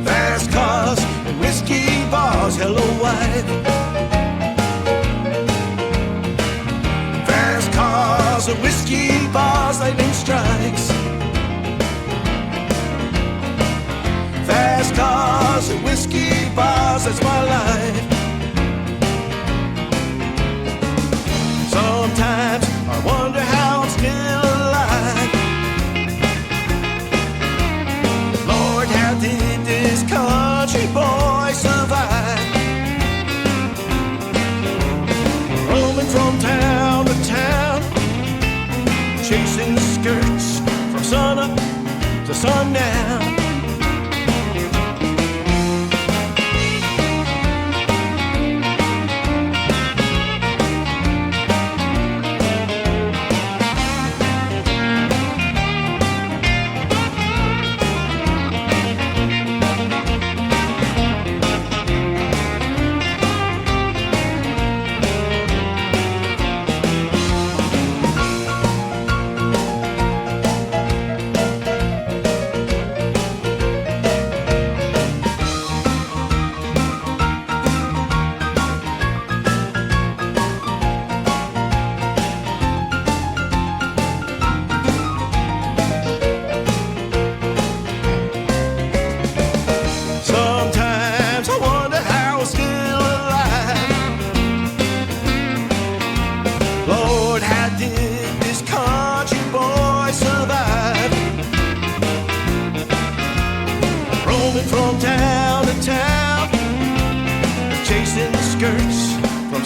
Fast cars and whiskey bars, hello, wife. Fast cars and whiskey bars, lightning strikes. Fast cars and whiskey bars, that's my life. Sometimes I wonder how I'm still alive. Lord, how did this country boy survive? Roaming from town to town, chasing skirts from sun up to sundown.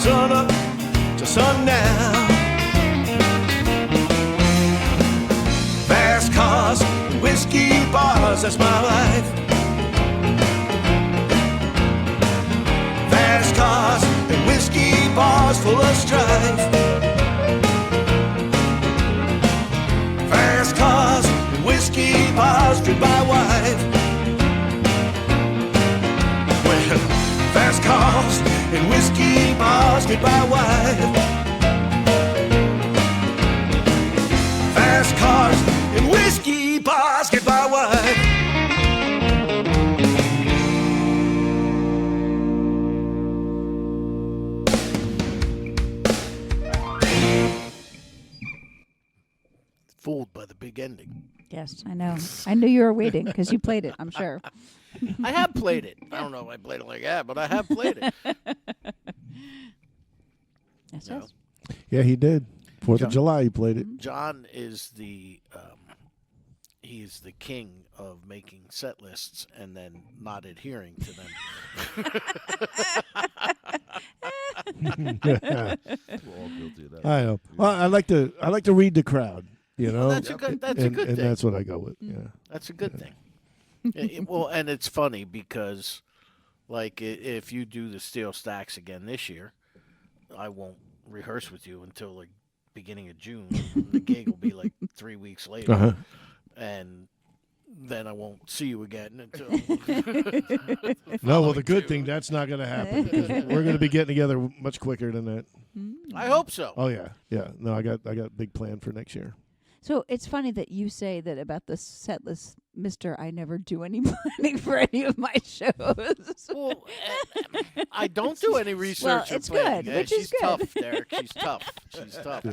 from sun up to sundown. Fast cars, whiskey bars, that's my life. Fast cars and whiskey bars full of strife. Fast cars and whiskey bars driven by wife. Well, fast cars and whiskey bars driven by wife. Fast cars and whiskey bars get by wife. Fooled by the big ending. Yes, I know. I knew you were waiting because you played it, I'm sure. I have played it. I don't know if I played it like that, but I have played it. Yes, No. yes. Yeah, he did. 4th of July, he played it. John is he's the king of making set lists and then not adhering to them. We're all guilty of that. I know. Well, I like to read the crowd. You know, That's a good and thing. that's what I go with. Yeah. That's a good thing. Well, and it's funny because, like, if you do the Steel Stacks again this year, I won't rehearse with you until like beginning of June. The gig will be like 3 weeks later, Uh-huh. and then I won't see you again until. No, well, the good thing that's not going to happen. Because we're going to be getting together much quicker than that. I hope so. Oh yeah, yeah. No, I got a big plan for next year. So it's funny that you say that about the set list, Mr. I never do any planning for any of my shows. Well, I don't do any research. Well, or it's planning. good, Yeah, which is she's good. tough, Derek. She's tough. She's tough.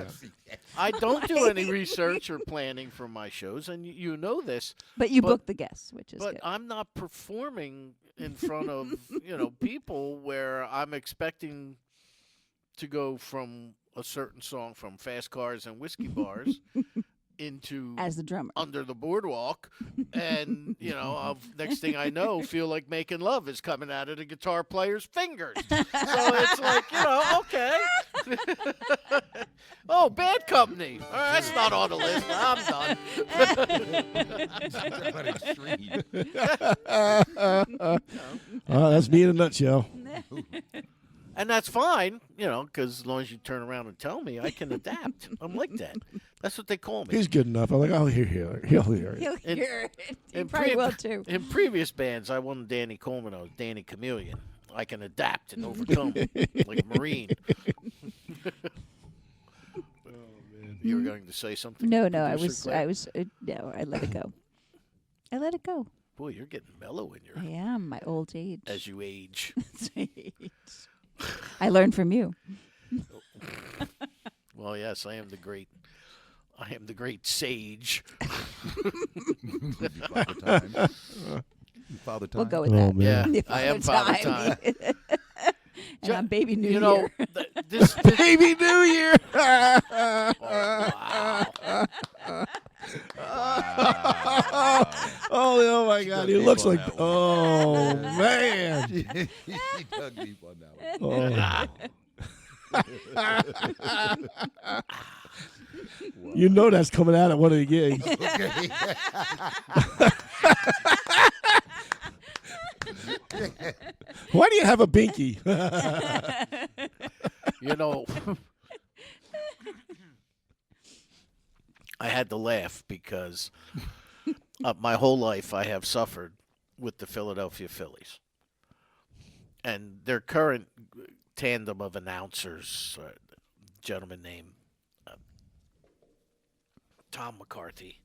I don't do any research or planning for my shows, and you know this. But you But- book the guests, which is But good. I'm not performing in front of people where I'm expecting to go from a certain song from Fast Cars and Whiskey Bars into As the drummer. Under the Boardwalk, and next thing I know, Feel Like Making Love is coming out of the guitar player's fingers. So it's like, okay. Oh, Bad Company. All right, that's not on the list. I'm done. That's me in a nutshell. And that's fine, because as long as you turn around and tell me, I can adapt. I'm like that. That's what they call me. He's good enough. I'm like, I'll hear it. He'll hear it. He'll In- hear it. He in probably pre- will too. In previous bands, I won Danny Coleman. I was Danny Chameleon. I can adapt and overcome like a Marine. You were going to say something? No, I Producer was, Claire? no, I let it go. I let it go. Boy, you're getting mellow in your I am my old age. as you age. I learned from you. Well, yes, I am the great sage. Father time. We'll go with Oh, that. man. Yeah, The I am Father Father Time. And I'm Baby New You Year. know, this Baby New Year. wow. Oh my God, he looks like. Oh man. He dug deep on that one. You know that's coming out at one of the gigs. Why do you have a binky? I had to laugh because my whole life I have suffered with the Philadelphia Phillies. And their current tandem of announcers, a gentleman named Tom McCarthy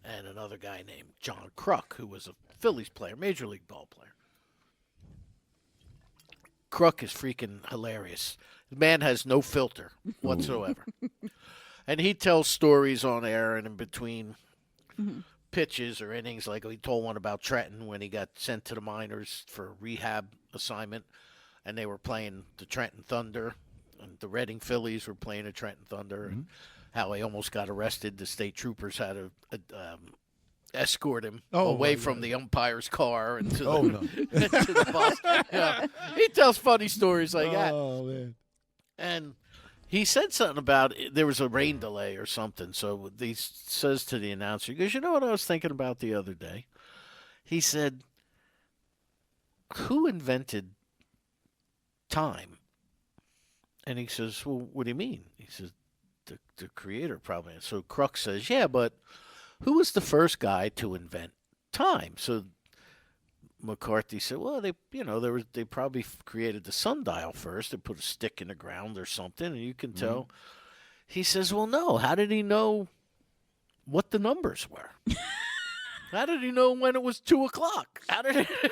and another guy named John Kruk, who was a Phillies player, Major League ball player. Kruk is freaking hilarious. The man has no filter whatsoever. And he tells stories on air and in between pitches or innings. Like he told one about Trenton when he got sent to the minors for a rehab assignment, and they were playing the Trenton Thunder, and the Reading Phillies were playing the Trenton Thunder, and how he almost got arrested. The state troopers had to escort him away from the umpire's car and to, to the bus. Yeah. He tells funny stories like that. Oh man. And he said something about there was a rain delay or something. So he says to the announcer, he goes, "You know what I was thinking about the other day?" He said, "Who invented time?" And he says, "Well, what do you mean?" He says, the creator probably. So Crux says, "Yeah, but who was the first guy to invent time?" So McCarthy said, "Well, they probably created the sundial first. They put a stick in the ground or something, and you can tell." He says, "Well, no. How did he know what the numbers were? How did he know when it was 2:00? How did he?"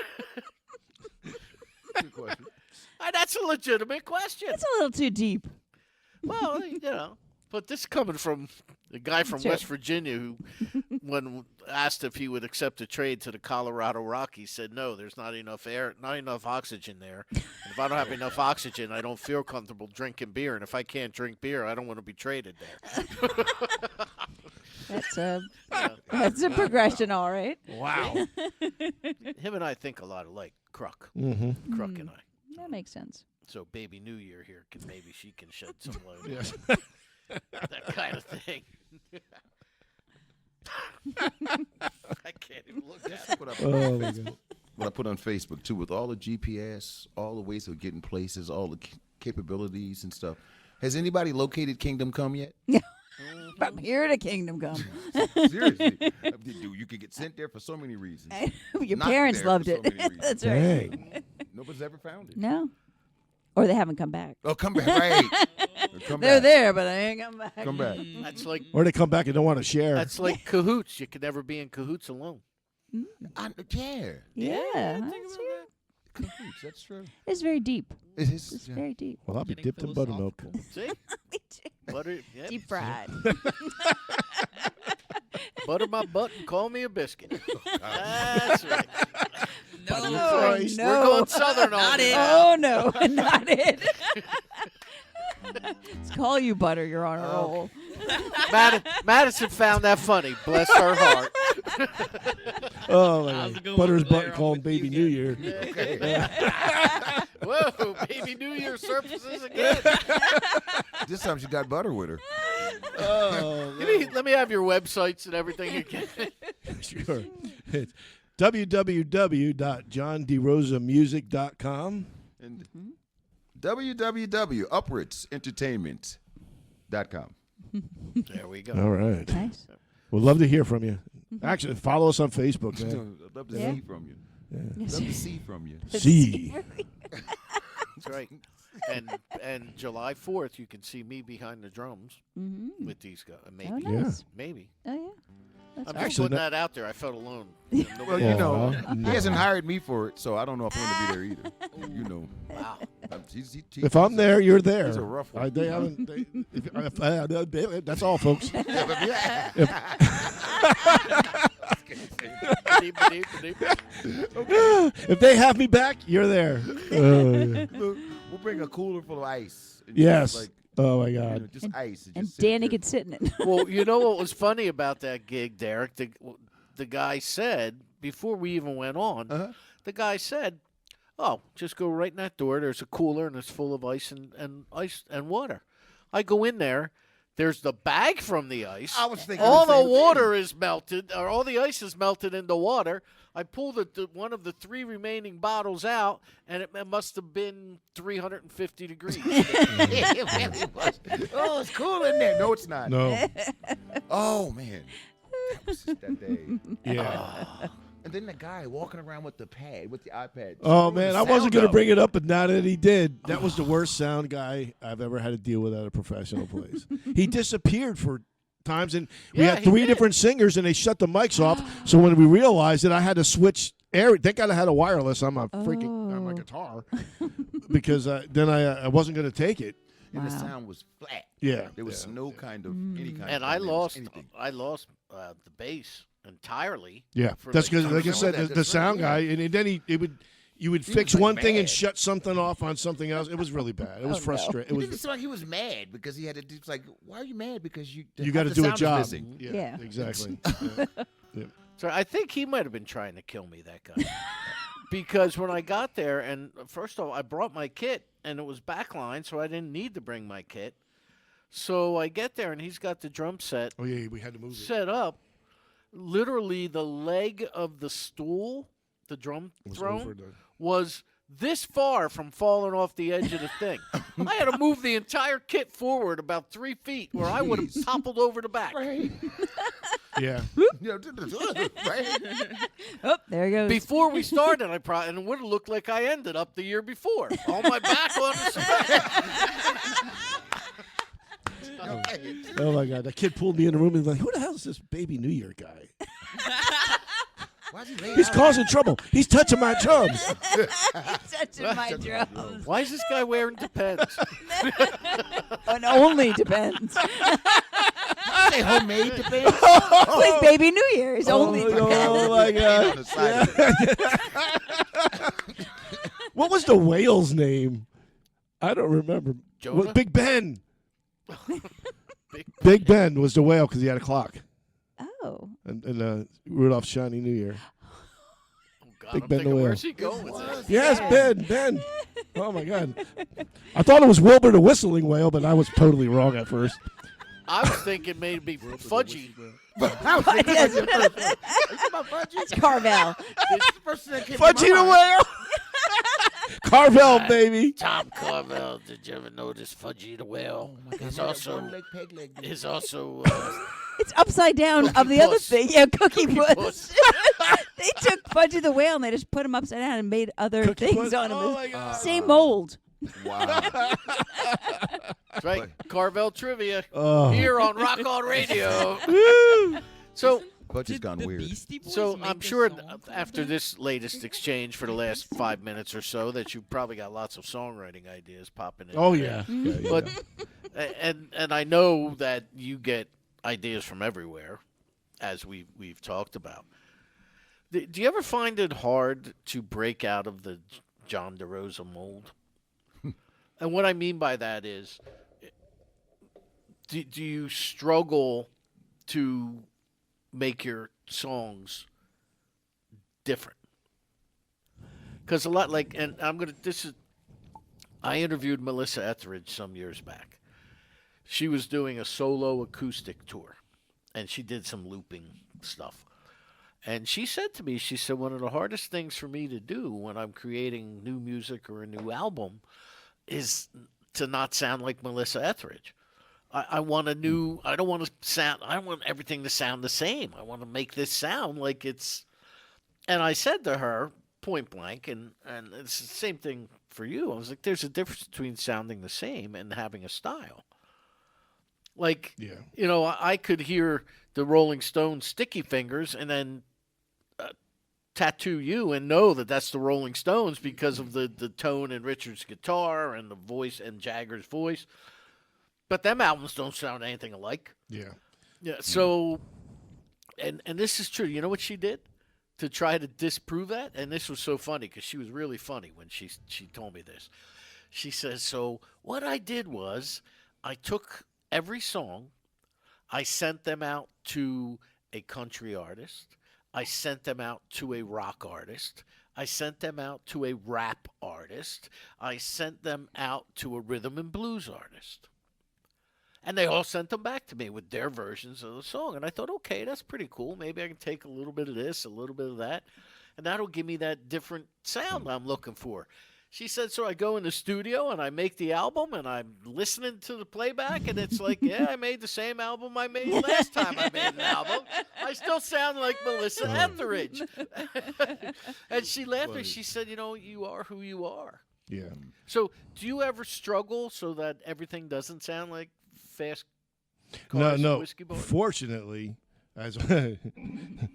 Good question. That's a legitimate question. It's a little too deep. Well, but this coming from a guy from Sure. West Virginia who, when asked if he would accept a trade to the Colorado Rockies, said no. There's not enough air, not enough oxygen there. And if I don't have enough oxygen, I don't feel comfortable drinking beer. And if I can't drink beer, I don't want to be traded there. That's a progression, all right. Wow. Him and I think a lot alike. Kruk. Mm-hmm. Kruk and I. That makes sense. So Baby New Year here maybe she can shed some light. Yes. That kind of thing. I can't even look at it. Oh my God. What I put on Facebook too, with all the GPS, all the ways of getting places, all the capabilities and stuff. Has anybody located Kingdom Come yet? From here to Kingdom Come. Seriously, dude, you could get sent there for so many reasons. Your Not parents there loved for so it. many reasons. That's right. Dang. Nobody's ever found it. No. Or they haven't come back. Oh, come back, right? Come They're back. there, but they ain't come back. Come back. That's like Or they come back and don't want to share. That's like cahoots. You can never be in cahoots alone. Yeah. Yeah. think That's about true. Cahoots, that's true. It's very deep. It is. It's Yeah. very deep. Well, I'll be Getting dipped in buttermilk. philosophical. See? Butter, yep. Deep fried. Butter my butt and call me a biscuit. That's right. No, Oh, We're no. going southern on Not this. it. Oh, no. Not it. Let's call you Butter. You're on a roll. Madison found that funny. Bless her heart. Oh my How's it God. going Butter's over there? butt I'm calling with Baby you New Year. Whoa, Baby New Year surfaces again. This time she got butter with her. Oh, Let me have your websites and everything again. sure. It's www.johnderosamusic.com. And www.upwardsentertainment.com. There we go. All right. Nice. We'd love to hear from you. Actually, follow us on Facebook, man. I'd love to Yeah. see from you. Yes. Love to see from you. See. That's right. And July 4th, you can see me behind the drums with these guys. Maybe. Oh, nice. Maybe. Oh, yeah. That's I'm right. just putting that out there. I felt alone. Well, you know, Aw, he hasn't hired me for it, so I don't know if I'm going to be there either. You know. Wow. If I'm there, you're there. He's a rough one. They haven't. That's all, folks. If they have me back, you're there. We'll bring a cooler full of ice. And Yes. just, like, Oh my you know, God. just ice. And just sit Danny there. could sit in it. Well, you know what was funny about that gig, Derek? The guy said, before we even went on, the guy said, "Oh, just go right in that door. There's a cooler and it's full of ice and water." I go in there. There's the bag from the ice. I was thinking all the the same water is melted, or all the ice is melted into water. I pulled one of the 3 remaining bottles out, and it must have been 350 degrees. It was. Oh, it's cool in there. No, it's not. No. Oh, man. That was just that day. Yeah. And then the guy walking around with the iPad. Oh screwing man, the I wasn't sound going to up. bring it up, but now that he did, that was the worst sound guy I've ever had to deal with at a professional place. He disappeared for times, and we Yeah, had he 3 did. different singers, and they shut the mics off. So when we realized it, I had to switch. Thank God I had a wireless on my on my guitar, because then I wasn't going to take it. And the Wow. sound was flat. Yeah, There was no kind of any kind And of I there was lost anything. the bass entirely. Yeah, for that's because, like I remember said, that. the That's sound right, guy, and then you would fix was, like, one thing and mad. shut something off on something else. It was really bad. It was frustrating. It It was. didn't seem like he was mad because he had to do. It's like, why are you mad? Because you You got to do a sound is job. missing. Yeah. Exactly. Yeah. So I think he might have been trying to kill me, that guy. because when I got there, and first of all, I brought my kit, and it was backline, so I didn't need to bring my kit. So I get there, and he's got the drum set Oh yeah, we had to move it. set up. Literally, the leg of the stool, the drum It was throne, over the- was this far from falling off the edge of the thing. I had to move the entire kit forward about 3 feet, or I would have toppled over the back. Yeah. Right? Oh, there he goes. Before we started, and it would have looked like I ended up the year before, on my back on the cement. Oh my God, that kid pulled me in the room and was like, "Who the hell is this baby New Year guy? He's causing trouble. He's touching my drums." Touching my drums. Why is this guy wearing Depends? It only depends. Say homemade depends. It's baby New Year's. Only depends. Oh my God. What was the whale's name? I don't remember. Jonah? Big Ben. Big Ben was the whale because he had a clock. Oh. And Rudolph's Shiny New Year. Oh, God, Big I'm Ben thinking, the where's whale. he going with this? Yes, Ben. Oh my God. I thought it was Wilbur the whistling whale, but I was totally wrong at first. I was thinking maybe Fudgy. That's Carvel. Fudgy the whale. Carvel, baby. Tom Carvel, did you ever notice Fudgy the Whale? He's also It's upside down of the other Puss. thing. Yeah, Cookie Puss. Puss. They took Fudgy the Whale and they just put him upside down and made other Cookie things Puss? on him. Oh, my God. Same mold. Wow. That's right. Carvel trivia Oh. here on Rock On Radio. So, But she's Did gone the weird. Beastie Boys so make I'm a sure song for after them? this latest exchange for the last 5 minutes or so that you probably got lots of songwriting ideas popping in. Oh there. yeah. But and I know that you get ideas from everywhere, as we've talked about. Do you ever find it hard to break out of the John DeRosa mold? And what I mean by that is, do you struggle to make your songs different? Because a lot I interviewed Melissa Etheridge some years back. She was doing a solo acoustic tour, and she did some looping stuff. And she said to me, she said, one of the hardest things for me to do when I'm creating new music or a new album is to not sound like Melissa Etheridge. I want I don't want everything to sound the same. I want to make this sound like it's, and I said to her point blank, and it's the same thing for you. I was like, there's a difference between sounding the same and having a style. Like, Yeah. you know, I could hear the Rolling Stones' Sticky Fingers and then tattoo you and know that that's the Rolling Stones because of the tone in Richard's guitar and the voice and Jagger's voice. But them albums don't sound anything alike. Yeah. Yeah. So, and this is true. You know what she did to try to disprove that? And this was so funny because she was really funny when she told me this. She says, so what I did was I took every song, I sent them out to a country artist, I sent them out to a rock artist, I sent them out to a rap artist, I sent them out to a rhythm and blues artist. And they all sent them back to me with their versions of the song. And I thought, okay, that's pretty cool. Maybe I can take a little bit of this, a little bit of that, and that'll give me that different sound I'm looking for. She said, so I go in the studio and I make the album and I'm listening to the playback and it's like, yeah, I made the same album I made last time I made an album. I still sound like Melissa Etheridge. And she laughed and she said, you know, you are who you are. Yeah. So do you ever struggle so that everything doesn't sound like Fast No, Cars and no. Whiskey Bar? Fortunately, as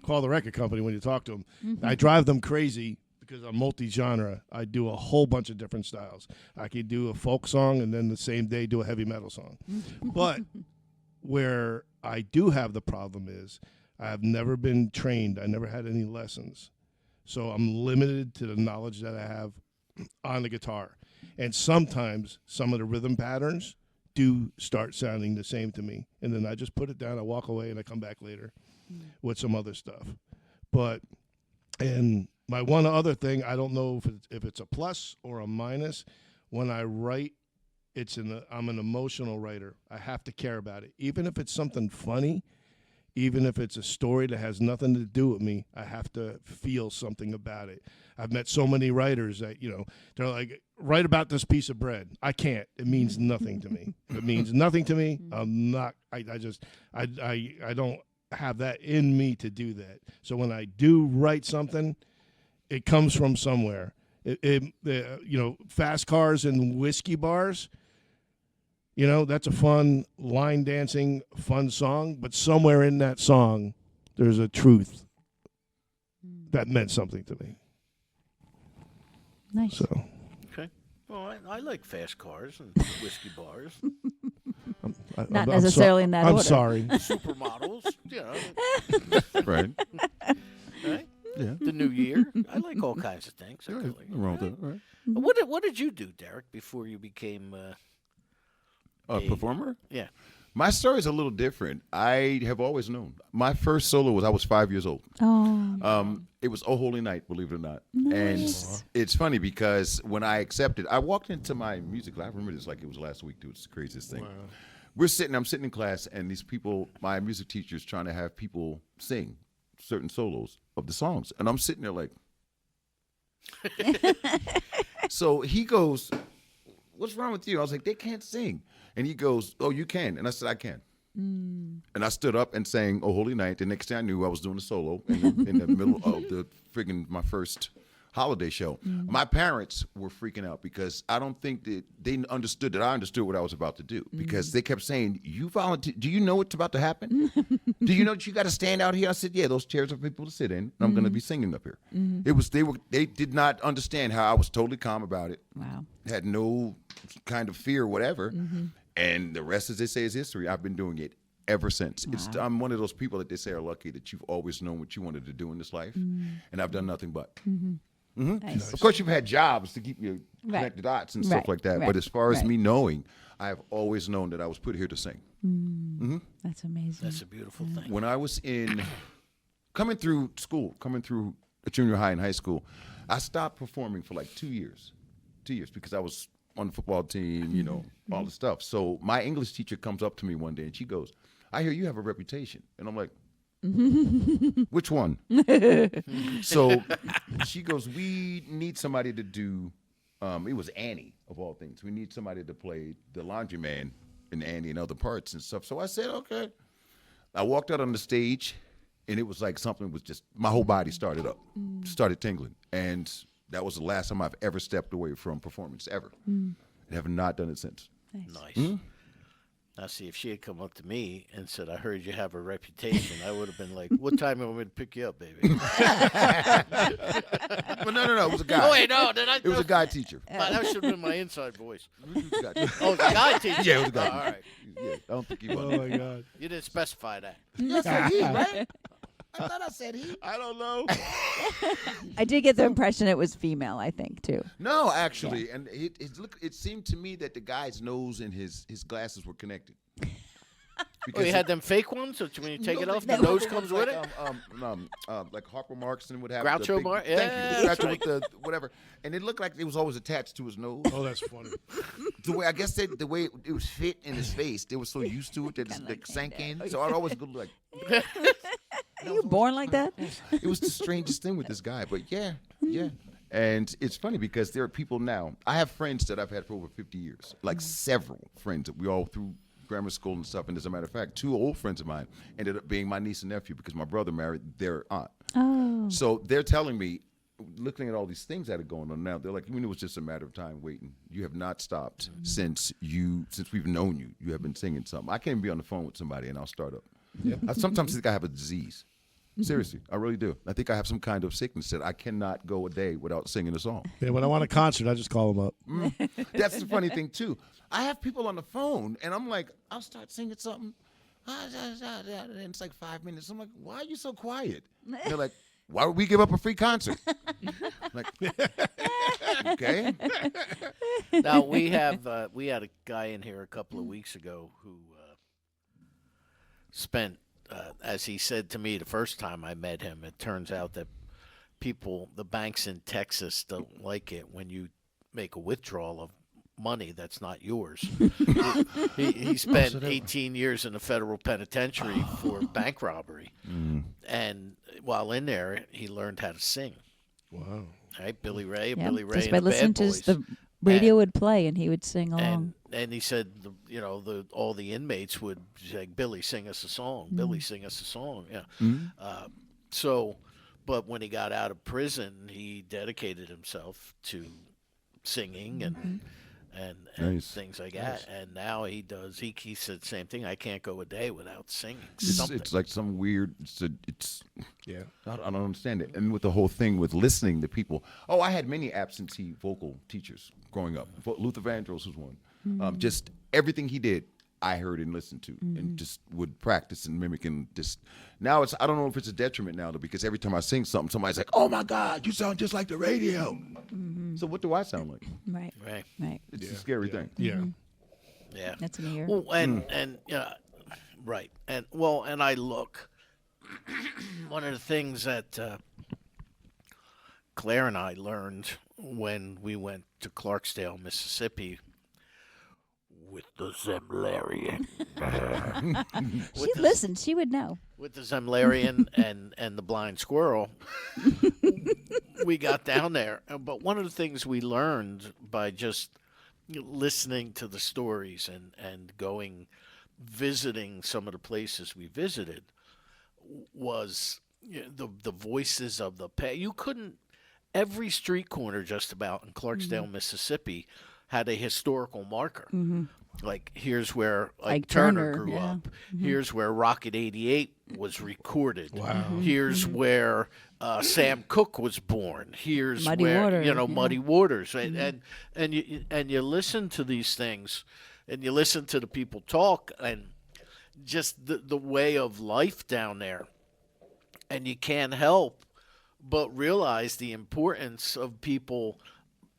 call the record company when you talk to them, I drive them crazy because I'm multi-genre. I do a whole bunch of different styles. I could do a folk song and then the same day do a heavy metal song. But where I do have the problem is I have never been trained. I never had any lessons. So I'm limited to the knowledge that I have on the guitar. And sometimes some of the rhythm patterns do start sounding the same to me. And then I just put it down, I walk away, and I come back later with some other stuff. But, and My one other thing, I don't know if it's a plus or a minus. When I write, I'm an emotional writer. I have to care about it, even if it's something funny. Even if it's a story that has nothing to do with me, I have to feel something about it. I've met so many writers that, they're like, write about this piece of bread. I can't. It means nothing to me. It means nothing to me. I'm not, I don't have that in me to do that. So when I do write something, it comes from somewhere. Fast cars and whiskey bars, that's a fun line dancing, fun song. But somewhere in that song, there's a truth that meant something to me. Nice. So, Okay. Well, I like fast cars and whiskey bars. Not necessarily in that I'm order. sorry. Supermodels, Right. right? Yeah. The new year. I like all kinds of things. Right. Actually. Nothing wrong with that. Right. What did you do, Derek, before you became A performer? Yeah. My story is a little different. I have always known. My first solo was I was 5 years old. Oh. It was Oh Holy Night, believe it or not. Nice. And it's funny because when I accepted, I walked into my music class. I remember this like it was last week, dude. It's the craziest thing. Wow. I'm sitting in class, and these people, my music teacher's trying to have people sing certain solos of the songs. And I'm sitting there like, so he goes, what's wrong with you? I was like, they can't sing. And he goes, oh, you can. And I said, I can. And I stood up and sang Oh Holy Night. The next thing I knew, I was doing a solo in the middle of the my first holiday show. My parents were freaking out because I don't think that they understood that I understood what I was about to do, because they kept saying, you volunteer, do you know what's about to happen? Do you know that you got to stand out here? I said, yeah, those chairs are for people to sit in, and I'm going to be singing up here. They did not understand how I was totally calm about it. Wow. Had no kind of fear or whatever. And the rest, as they say, is history. I've been doing it ever since. Wow. I'm one of those people that they say are lucky that you've always known what you wanted to do in this life, and I've done nothing but. Nice. Of course, you've had jobs to keep you connect the dots and stuff like that. But as far as me knowing, I have always known that I was put here to sing. That's amazing. That's a beautiful thing. When I was coming through a junior high and high school, I stopped performing for like 2 years. 2 years, because I was on the football team, all the stuff. So my English teacher comes up to me one day and she goes, I hear you have a reputation. And I'm like, which one? So she goes, we need somebody to do, it was Annie of all things. We need somebody to play the laundryman in Annie and other parts and stuff. So I said, okay. I walked out on the stage, and it was like something was just, my whole body started up, started tingling. And that was the last time I've ever stepped away from performance, ever. And have not done it since. Nice. Now, see, if she had come up to me and said, I heard you have a reputation, I would have been like, what time you want me to pick you up, baby? But no, it was a guy. Oh, wait, no. Then It was a guy teacher. That should have been my inside voice. It was a guy teacher. Oh, it was a guy teacher? Yeah, it was a guy Oh, all teacher. right. Yeah, I don't think he was. Oh, my God. You didn't specify that. I said he, right? I thought I said he. I don't know. I did get the impression it was female, I think, too. No, actually. And it seemed to me that the guy's nose and his glasses were connected. Oh, you had them fake ones? So when you take it off, the nose comes with it? Like Harper Markson would have. Groucho Marx? Thank Yeah, you. that's Groucho with the whatever. And it looked like it was always attached to his nose. Oh, that's funny. The way, I guess the way it was fit in his face, they were so used to it that it like sank in. So I'd always go like. Are you born like that? It was the strangest thing with this guy, but yeah. And it's funny because there are people now. I have friends that I've had for over 50 years, like several friends that we all through grammar school and stuff. And as a matter of fact, 2 old friends of mine ended up being my niece and nephew because my brother married their aunt. Oh. So they're telling me, looking at all these things that are going on now, they're like, it was just a matter of time waiting. You have not stopped since we've known you. You have been singing something. I can't even be on the phone with somebody and I'll start up. I sometimes think I have a disease. Seriously, I really do. I think I have some kind of sickness that I cannot go a day without singing a song. Yeah, when I want a concert, I just call them up. That's the funny thing, too. I have people on the phone, and I'm like, I'll start singing something, and it's like 5 minutes. I'm like, why are you so quiet? And they're like, why would we give up a free concert? I'm like, okay. Now, we had a guy in here a couple of weeks ago who spent, as he said to me the first time I met him, it turns out that the banks in Texas don't like it when you make a withdrawal of money that's not yours. he spent 18 years in a federal penitentiary for bank robbery. And while in there, he learned how to sing. Wow. Right? Billy Ray Yeah, and just by the listening Bad to Boys. the radio would play and he would sing along. And he said, all the inmates would say, Billy, sing us a song. Billy, sing us a song. Yeah. But when he got out of prison, he dedicated himself to singing and Nice. things like that. And now he does. He said the same thing. I can't go a day without singing It's something. like some weird. Yeah. I don't understand it. And with the whole thing with listening to people. Oh, I had many absentee vocal teachers growing up. Luther Vandross was one. Just everything he did, I heard and listened to, and just would practice and mimic and just. Now I don't know if it's a detriment now though, because every time I sing something, somebody's like, "Oh my God, you sound just like the radio." So what do I sound like? Right. Right. It's a scary thing. Yeah. Yeah. That's in the ear. Well, and right. And I look. One of the things that Claire and I learned when we went to Clarksdale, Mississippi, with the Zemlarian. She listened. She would know. With the Zemlarian and the blind squirrel, we got down there. But one of the things we learned by just listening to the stories and visiting some of the places we visited was the voices of the past. You couldn't. Every street corner, just about in Clarksdale, Mississippi, had a historical marker. Like here's where Like Turner Turner, grew yeah. up. Here's where Rocket 88 was recorded. Wow. Here's where Sam Cooke was born. Here's Muddy where Waters, yeah. Muddy Waters. And you listen to these things, and you listen to the people talk, and just the way of life down there, and you can't help but realize the importance of people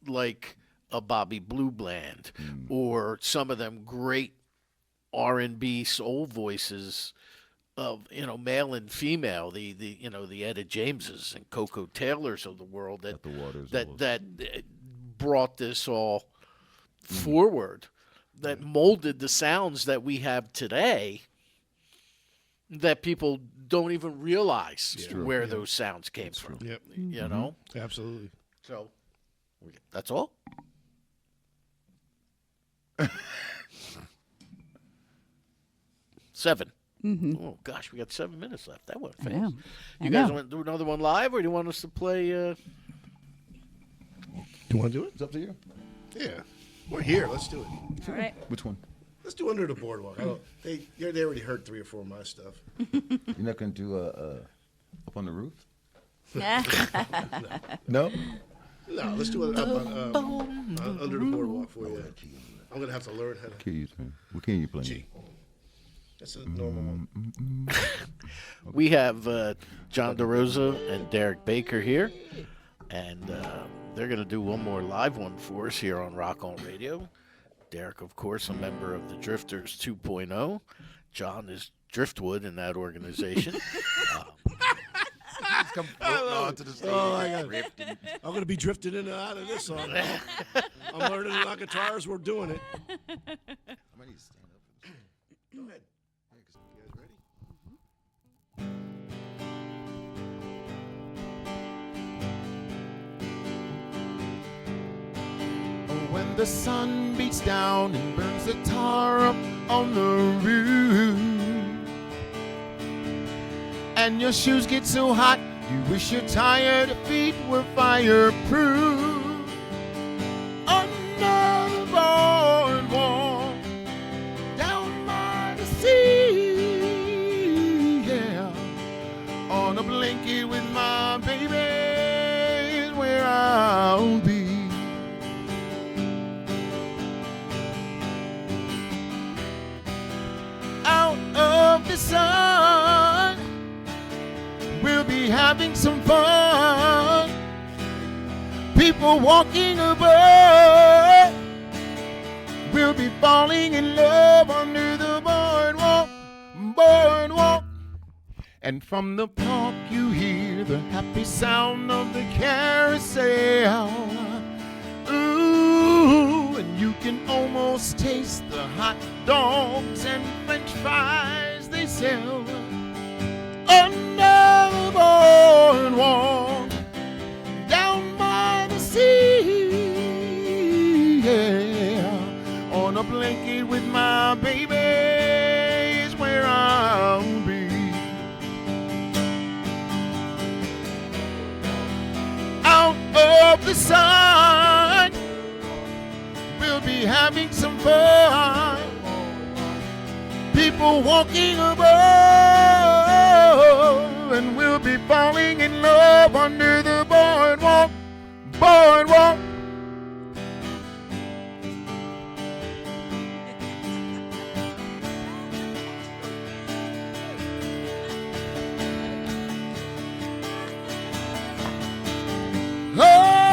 like a Bobby Blue Bland or some of them great R&B soul voices of male and female, the Etta Jameses and Coco Taylors of the world that brought this all forward, that molded the sounds that we have today, that people don't even realize where those sounds came from. Yep. You know? Absolutely. So that's all. 7. Oh gosh, we got 7 minutes left. That went fast. I know. You guys want to do another one live, or do you want us to play? You want to do it? It's up to you. Yeah. We're here. Let's do it. All right. Which one? Let's do Under the Boardwalk. They already heard 3 or 4 of my stuff. You're not gonna do up on the roof? No. No, let's do it Under the Boardwalk for you. I'm gonna have to learn how to. Keys, man. What can you play? G. That's a normal one. We have John DeRosa and Derek Baker here, and they're going to do one more live one for us here on Rock On Radio. Derek, of course, a member of the Drifters 2.0. John is Driftwood in that organization. Come floating onto the stage. Oh, I'm gonna be drifting in and out of this song. I'm learning my guitars. We're doing it. I might need to stand up for this. Go ahead. You guys ready? When the sun beats down and burns the tar up on the roof, and your shoes get so hot, you wish your tired feet were fireproof. Under the boardwalk, down by the sea, yeah, on a blanket with my baby is where I'll be. Out of the sun, we'll be having some fun. People walking above, we'll be falling in love under the boardwalk, boardwalk. And from the park you hear the happy sound of the carousel. Ooh, and you can almost taste the hot dogs and French fries they sell under the boardwalk down by the sea. Yeah, on a blanket with my baby is where I'll be. Out of the sun, we'll be having some fun. People walking above, and we'll be falling in love under the boardwalk, boardwalk.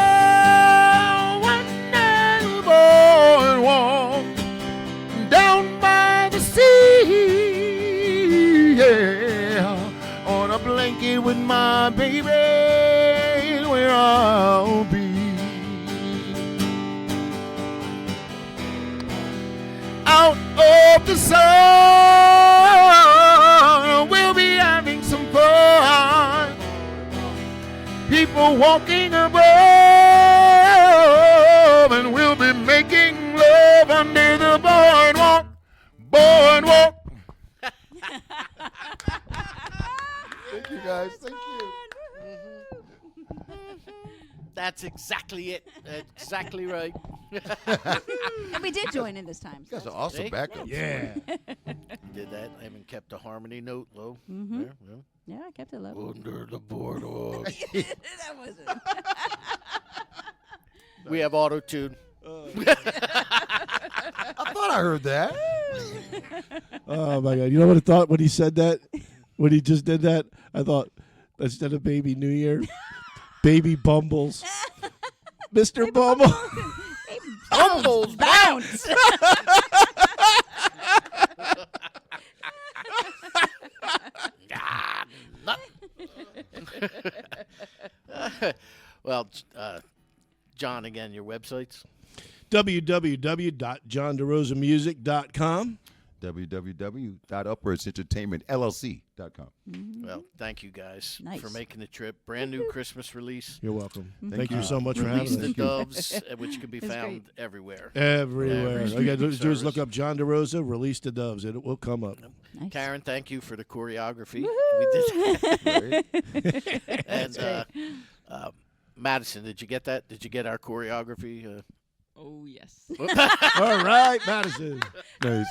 Oh, under the boardwalk, down by the sea, yeah, on a blanket with my baby where I'll be. Out of the sun, we'll be having some fun. People walking above, and we'll be making love under the boardwalk, boardwalk. Thank you, guys. Thank you. That's exactly it. Exactly right. And we did join in this time. You guys So are awesome See? backup. Yeah. Did that. I haven't kept the harmony note low. Mhm. There, yeah. yeah, I kept it low. Under the boardwalk. That wasn't. We have auto tune. I thought I heard that. Oh my God! You know what I thought when he said that? When he just did that, I thought instead of Baby New Year, Baby Bumbles, Mr. Bumble. Bumbles Bounce. Well, John, again, your websites. www.johnderosamusic.com. www.upwardsentertainmentllc.com. Well, thank you guys Nice. for making the trip. Brand new Christmas release. You're welcome. Thank Thank you you. so much for Release having the us. Doves, which can be It's found great. everywhere. Everywhere. Every All you got to do streaming is look up John DeRosa, Release the Doves. It will come up. Nice. Karen, thank you for the choreography. Woohoo! We did. And Madison, did you get that? Did you get our choreography? Oh yes. All right, Madison. Nice.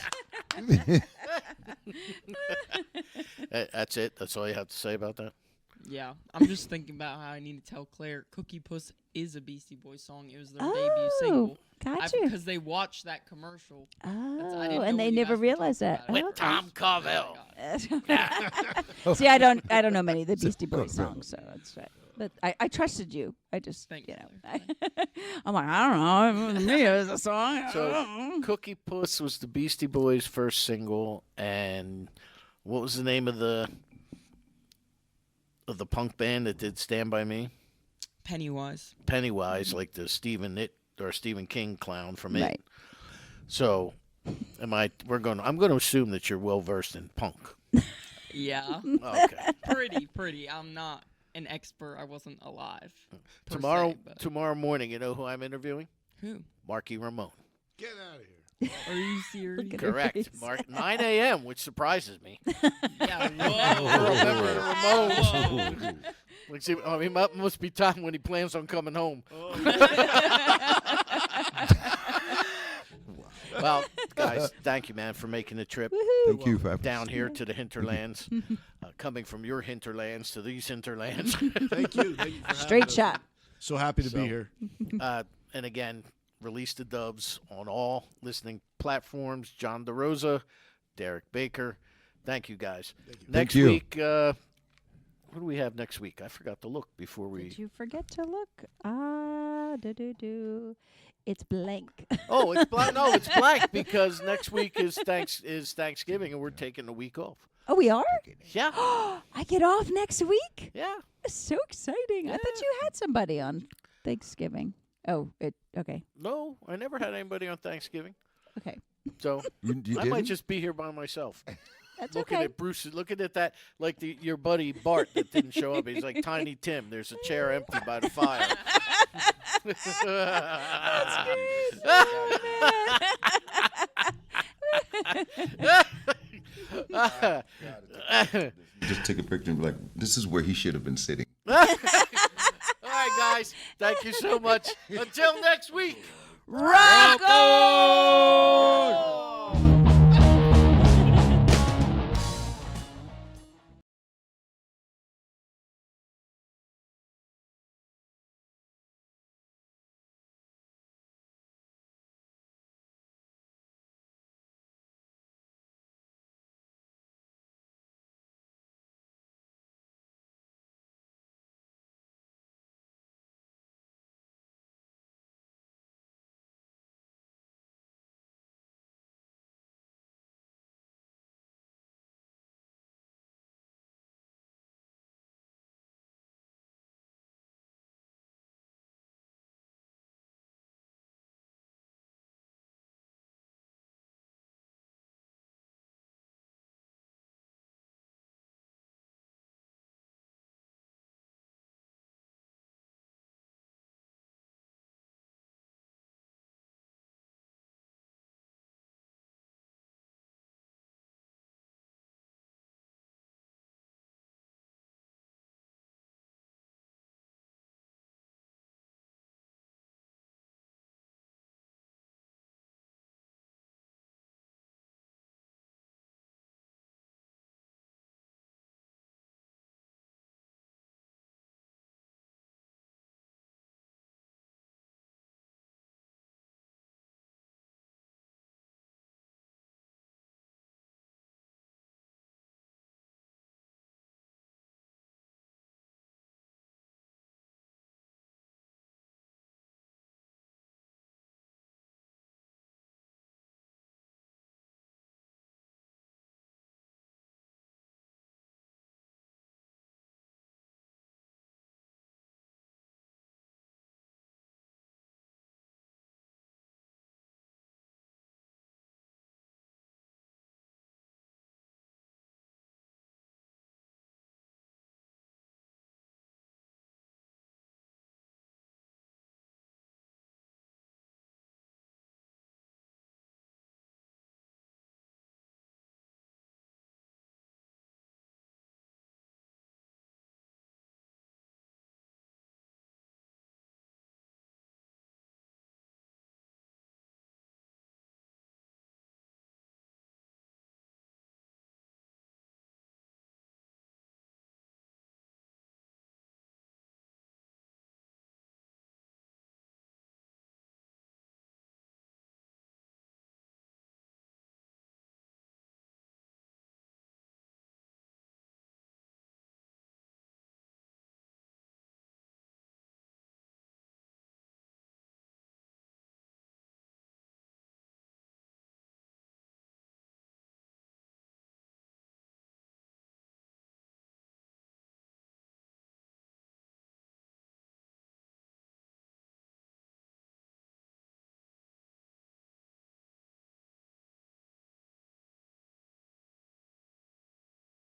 That's it. That's all you have to say about that. Yeah, I'm just thinking about how I need to tell Claire Cookie Puss is a Beastie Boys song. It was their debut Oh, single. got you. Because they watched that commercial. I Oh, didn't and know they you never guys were realized talking that. about it. Oh, With Tom Carvel. See, I don't know many of the Beastie Boys songs, so that's right. But I trusted you. I just, Thanks, you know, Claire. I'm like, I don't know. To me, it was a song. I So, don't know. Cookie Puss was the Beastie Boys' first single, and what was the name of the punk band that did "Stand by Me"? Pennywise. Pennywise, like the Stephen King clown from It. Right. So, I'm going to assume that you're well versed in punk. Yeah. Okay. pretty. I'm not an expert. I wasn't alive. per tomorrow se, but- tomorrow morning, you know who I'm interviewing? Who? Marky Ramone. Get out of here. Are you serious? Look at her Correct. face. 9 a.m., which surprises me. Yeah. Remember the Whoa. Ramones. Like, see, I mean, that must be time when he plans on coming home. Well, guys, thank you, man, for making the trip Thank you for having down here to the hinterlands, coming from your hinterlands to these hinterlands. Thank you. Thank you for having Straight us. shot. So happy to So- be here. And again, release the Doves on all listening platforms. John DeRosa, Derek Baker. Thank you, guys. Next you. week, what do we have next week? I forgot to look before we. Did you forget to look? It's blank. Oh, it's blank. No, it's blank because next week is Thanksgiving and we're taking a week off. Oh, we are? Yeah. I get off next week? Yeah. That's so exciting. I thought you had somebody on Thanksgiving. Oh, okay. No, I never had anybody on Thanksgiving. Okay. So You I didn't? might just be here by myself. That's Looking okay. at Bruce, looking at that, like your buddy Bart that didn't show up. He's like Tiny Tim. There's a chair empty by the fire. Just take a picture and be like, this is where he should have been sitting. All right, guys. Thank you so much. Until next week. Rock on!